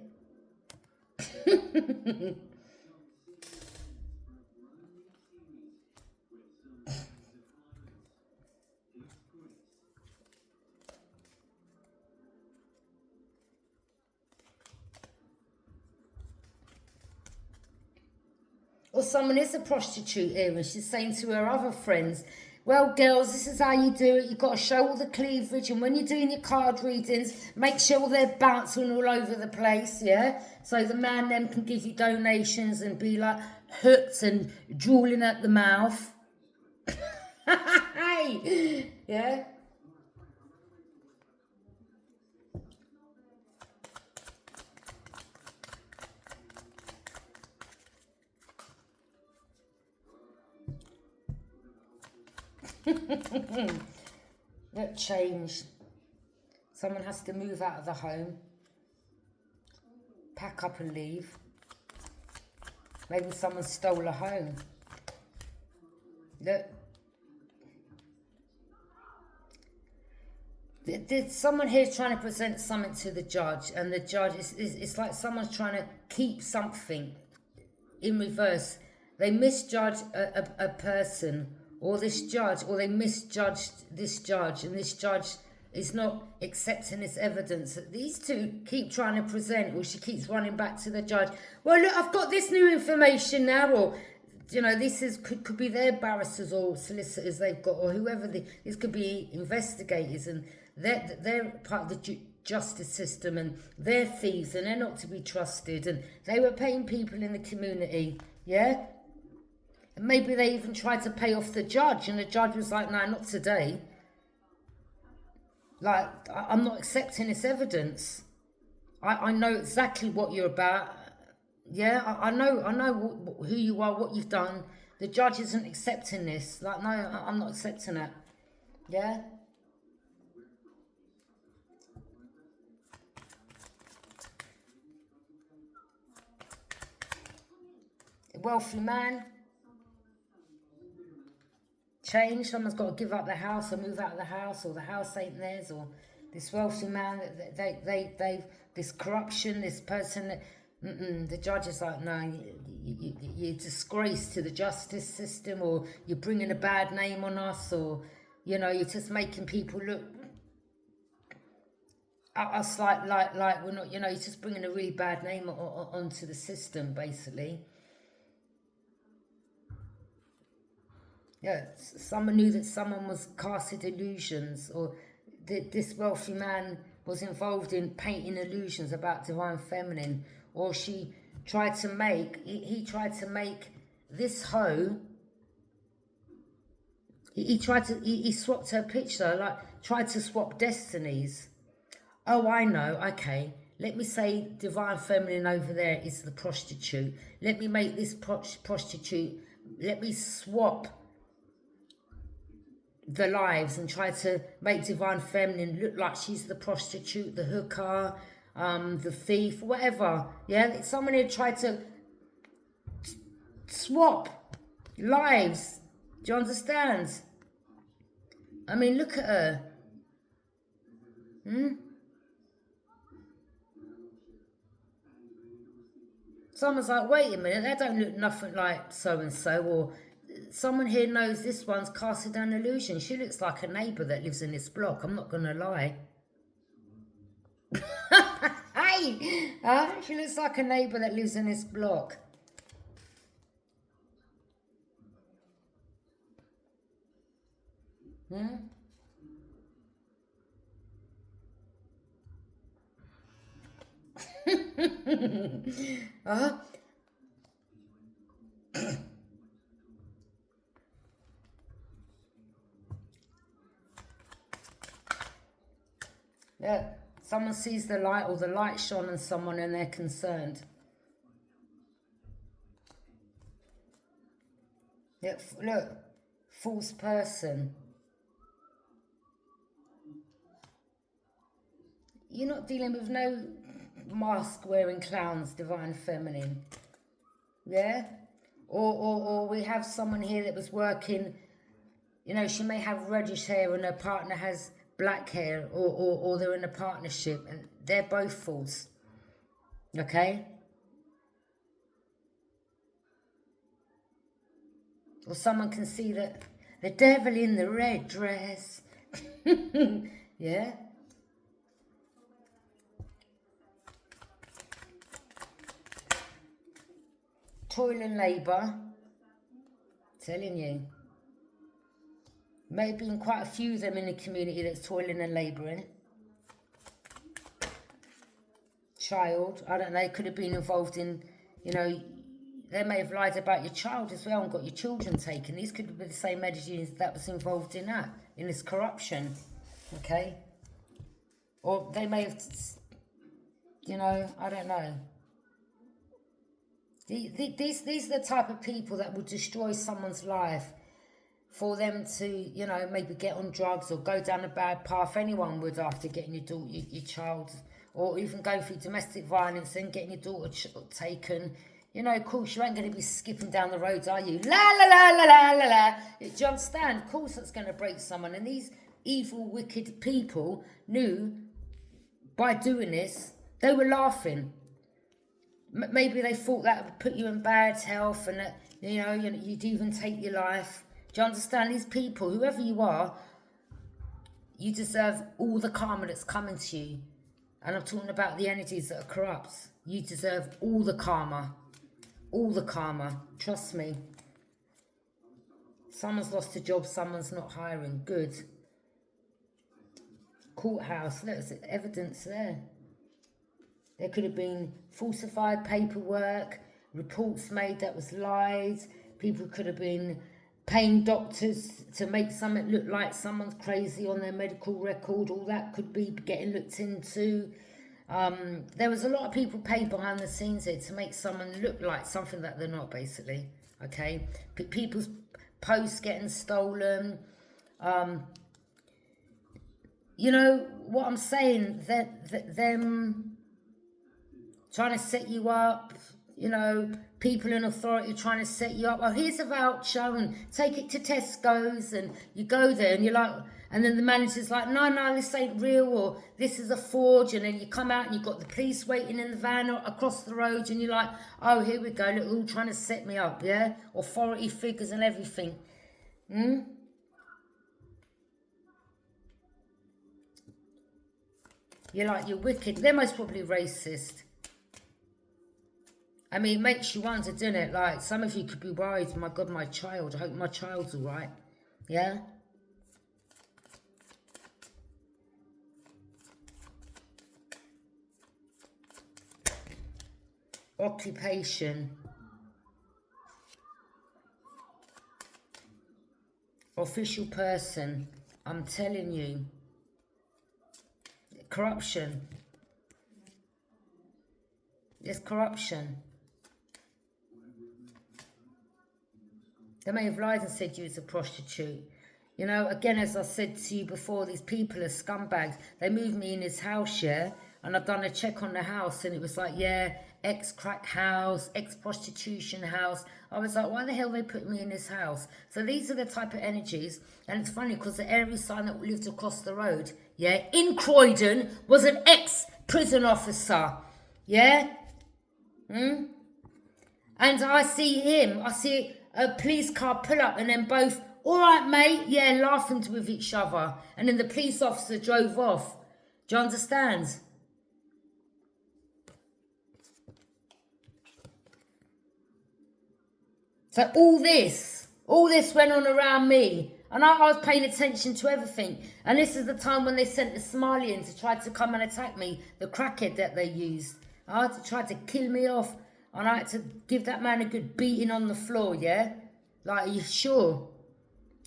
Or someone is a prostitute here and she's saying to her other friends, well, girls, this is how you do it. You've got to show all the cleavage, and when you're doing your card readings, make sure they're bouncing all over the place, yeah? So the man then can give you donations and be like hooked and drooling at the mouth. Hey, yeah? Look, change. Someone has to move out of the home, pack up and leave. Maybe someone stole a home. Look. There's someone here trying to present something to the judge, and the judge, it's like someone's trying to keep something in reverse. They misjudge a person, or this judge, or they misjudged this judge, and this judge is not accepting this evidence. These two keep trying to present, or she keeps running back to the judge. Well, look, I've got this new information now, or you know, this is could be their barristers or solicitors they've got, or whoever. This could be investigators, and they're part of the justice system, and they're thieves, and they're not to be trusted. And they were paying people in the community, yeah. And maybe they even tried to pay off the judge, and the judge was like, "No, not today. Like, I'm not accepting this evidence. I know exactly what you're about. Yeah, I know who you are, what you've done. The judge isn't accepting this. Like, no, I'm not accepting it. Yeah." A wealthy man. Change. Someone's got to give up the house or move out of the house, or the house ain't theirs, or this wealthy man, they this corruption, this person that, the judge is like, no, you're disgrace to the justice system, or you're bringing a bad name on us, or you know, you're just making people look at us like we're not, you know, you're just bringing a really bad name onto the system, basically. Yeah, someone knew that someone was casting illusions, or this wealthy man was involved in painting illusions about divine feminine, or she tried to make, he tried to make this hoe, he swapped her picture, like tried to swap destinies. Oh, I know, okay. Let me say divine feminine over there is the prostitute. Let me make this prostitute, let me swap the lives and try to make divine feminine look like she's the prostitute, the hooker, the thief, whatever. Yeah, someone here tried to swap lives. Do you understand? I mean, look at her. Someone's like, wait a minute, that don't look nothing like so-and-so, or someone here knows this one's casted an illusion. She looks like a neighbour that lives in this block, I'm not going to lie. Hey! She looks like a neighbour that lives in this block. Yeah, someone sees the light, or the light shone on someone and they're concerned. Yeah, look, false person. You're not dealing with no mask-wearing clowns, divine feminine. Yeah? Or we have someone here that was working, you know, she may have reddish hair and her partner has black hair, or they're in a partnership, and they're both false. Okay? Or someone can see that the devil in the red dress. Yeah? Toil and labour. Telling you. Maybe in quite a few of them in the community that's toiling and labouring. Child. I don't know. They could have been involved in, you know, they may have lied about your child as well and got your children taken. These could be the same energies that was involved in that, in this corruption. Okay? Or they may have, you know, I don't know. These are the type of people that will destroy someone's life for them to, you know, maybe get on drugs or go down a bad path. Anyone would, after getting your daughter, your child, or even going through domestic violence and getting your daughter taken. You know, of course, you ain't going to be skipping down the roads, are you? La la la la la la la. Do you understand? Of course, that's going to break someone. And these evil, wicked people knew by doing this, they were laughing. Maybe they thought that would put you in bad health and that, you know, you'd even take your life. Do you understand? These people, whoever you are, you deserve all the karma that's coming to you. And I'm talking about the energies that are corrupt. You deserve all the karma. All the karma. Trust me. Someone's lost a job, someone's not hiring. Good. Courthouse, look, there's evidence there. There could have been falsified paperwork, reports made that was lies. People could have been paying doctors to make something look like someone's crazy on their medical record. All that could be getting looked into. There was a lot of people paid behind the scenes here to make someone look like something that they're not, basically. Okay? People's posts getting stolen. You know what I'm saying? That them trying to set you up, you know, people in authority trying to set you up. Oh, here's a voucher and take it to Tesco's, and you go there and you're like, and then the manager's like, no, this ain't real, or this is a forge, and then you come out and you've got the police waiting in the van across the road, and you're like, oh, here we go, look, they're all trying to set me up, yeah? Authority figures and everything. You're like, you're wicked. They're most probably racist. I mean, it makes you wonder, doesn't it? Like, some of you could be worried, my God, my child, I hope my child's all right. Yeah? Occupation. Official person. I'm telling you. Corruption. There's corruption. They may have lied and said you was a prostitute. You know, again, as I said to you before, these people are scumbags. They moved me in his house, yeah, and I'd done a check on the house, and it was like, yeah, ex-crack house, ex-prostitution house. I was like, why the hell they put me in this house? So these are the type of energies, and it's funny because the Aries sign that lived across the road, yeah, in Croydon, was an ex-prison officer, yeah? And I see him, I see a police car pull up, and then both, all right, mate, yeah, laughing with each other. And then the police officer drove off. Do you understand? So all this went on around me. And I was paying attention to everything. And this is the time when they sent the Somalian to try to come and attack me, the crackhead that they used. I had to try to kill me off. And I had to give that man a good beating on the floor, yeah? Like, are you sure?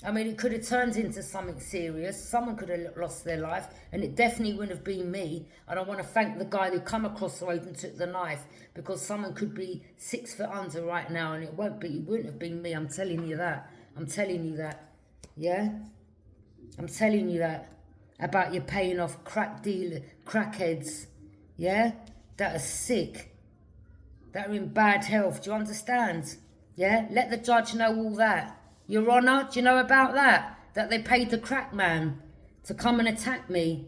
I mean, it could have turned into something serious. Someone could have lost their life, and it definitely wouldn't have been me. And I want to thank the guy who come across the road and took the knife, because someone could be 6 foot under right now, and it wouldn't have been me. I'm telling you that. I'm telling you that. Yeah? I'm telling you that. About you paying off crackheads. Yeah? That are sick. That are in bad health. Do you understand? Yeah? Let the judge know all that. Your Honour, do you know about that? That they paid the crack man to come and attack me.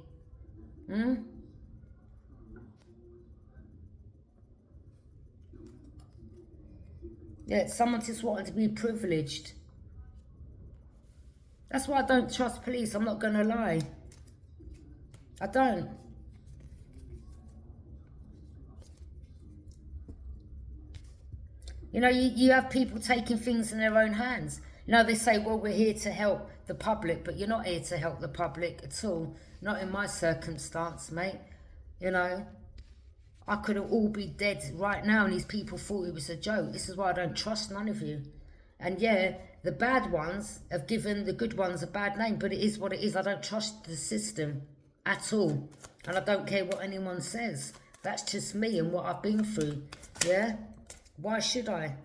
Yeah, someone just wanted to be privileged. That's why I don't trust police, I'm not going to lie. I don't. You know, you have people taking things in their own hands. You know, they say, well, we're here to help the public, but you're not here to help the public at all. Not in my circumstance, mate. You know, I could all be dead right now, and these people thought it was a joke. This is why I don't trust none of you. And yeah, the bad ones have given the good ones a bad name, but it is what it is. I don't trust the system at all. And I don't care what anyone says. That's just me and what I've been through. Yeah? Why should I?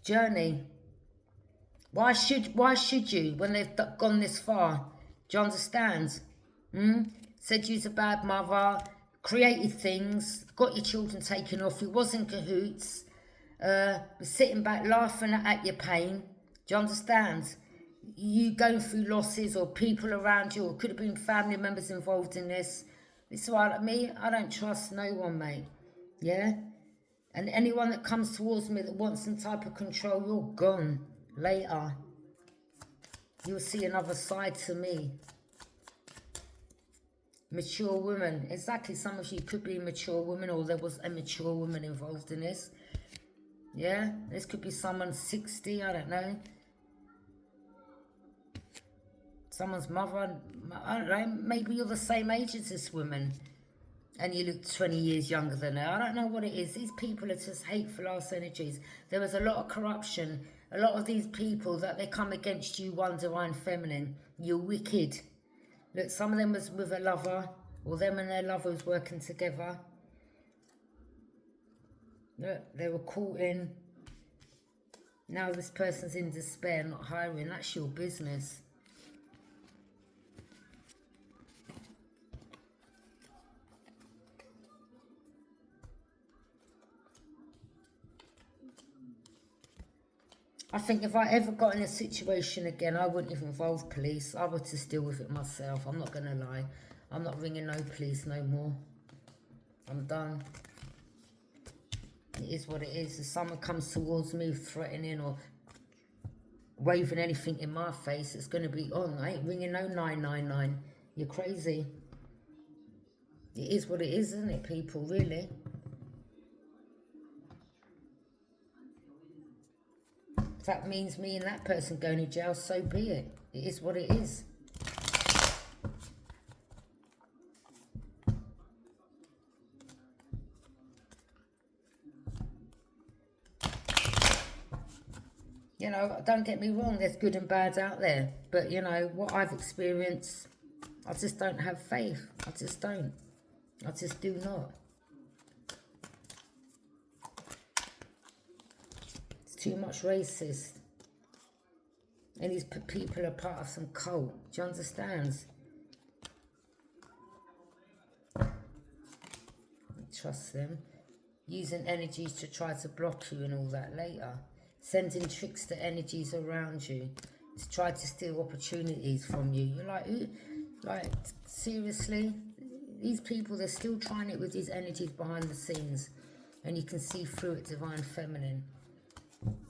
Journey. Why should you when they've gone this far? Do you understand? Said you's a bad mother, created things, got your children taken off, you was in cahoots, was sitting back laughing at your pain. Do you understand? You going through losses, or people around you, or could have been family members involved in this. This is why, me, I don't trust no one, mate. Yeah? And anyone that comes towards me that wants some type of control, you're gone. Later. You'll see another side to me. Mature woman. Exactly, some of you could be a mature woman, or there was a mature woman involved in this. Yeah? This could be someone 60, I don't know. Someone's mother, I don't know, maybe you're the same age as this woman. And you look 20 years younger than her. I don't know what it is. These people are just hateful ass energies. There was a lot of corruption. A lot of these people that they come against you, one divine feminine. You're wicked. Look, some of them was with a lover, or them and their lover was working together. Look, they were caught in. Now this person's in despair, not hiring. That's your business. I think if I ever got in a situation again, I wouldn't even involve police. I would just deal with it myself. I'm not going to lie. I'm not ringing no police no more. I'm done. It is what it is. If someone comes towards me threatening or waving anything in my face, it's going to be on. I ain't ringing no 999. You're crazy. It is what it is, isn't it, people? Really? If that means me and that person going to jail, so be it. It is what it is. You know, don't get me wrong, there's good and bad out there. But, you know, what I've experienced, I just don't have faith. I just don't. I just do not. Too much racist, and these people are part of some cult. Do you understand? trust them. Using energies to try to block you and all that later. Sending trickster energies around you to try to steal opportunities from you. You're like, who? Like, seriously? These people, they're still trying it with these energies behind the scenes. And you can see through it, Divine Feminine.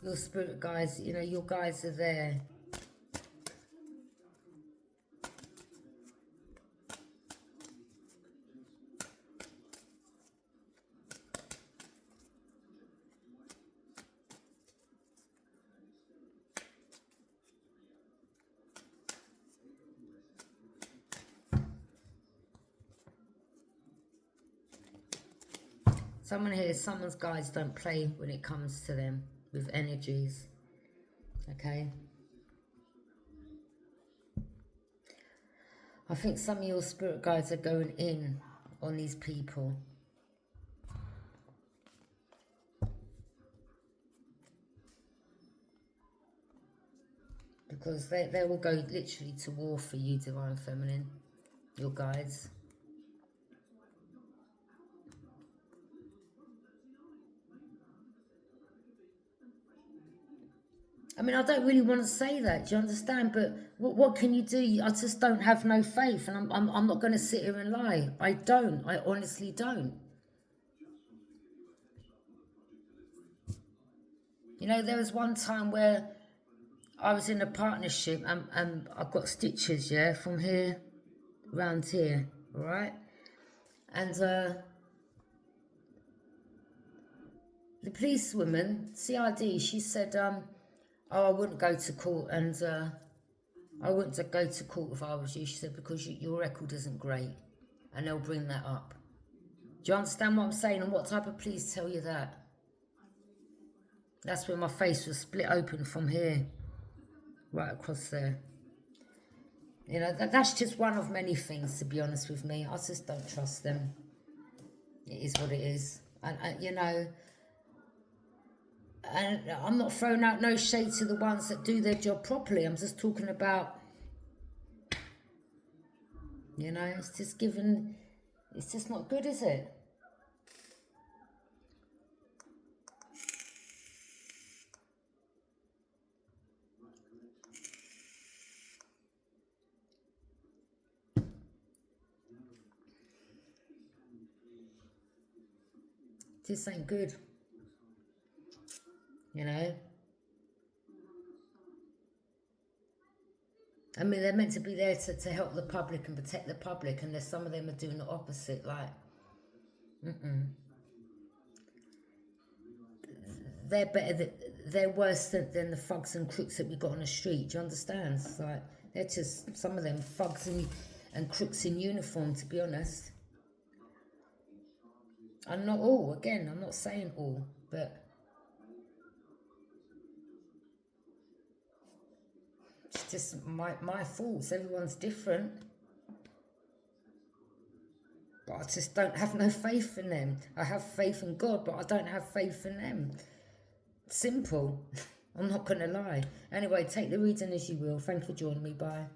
Your spirit guides, you know, your guides are there. Someone here, someone's guides don't play when it comes to them with energies. Okay? I think some of your spirit guides are going in on these people. Because they will go literally to war for you, Divine Feminine. Your guides. I mean, I don't really want to say that, do you understand? But what can you do? I just don't have no faith, and I'm not going to sit here and lie. I don't. I honestly don't. You know, there was one time where I was in a partnership and I got stitches, yeah, from here round here, all right? And the policewoman, CID, she said, oh, I wouldn't go to court, and I wouldn't go to court if I was you. She said, because your record isn't great, and they'll bring that up. Do you understand what I'm saying? And what type of police tell you that? That's where my face was split open from here, right across there. You know, that's just one of many things, to be honest with me. I just don't trust them. It is what it is. And you know, and I'm not throwing out no shade to the ones that do their job properly. I'm just talking about, you know, it's just it's just not good, is it? This ain't good. You know? I mean, they're meant to be there to help the public and protect the public, and some of them are doing the opposite, like, They're better, they're worse than the thugs and crooks that we got on the street, do you understand? It's like, they're just, some of them thugs and crooks in uniform, to be honest. And not all, again, I'm not saying all, but it's just my faults. Everyone's different. But I just don't have no faith in them. I have faith in God, but I don't have faith in them. Simple. I'm not going to lie. Anyway, take the reading as you will. Thank you for joining me. Bye.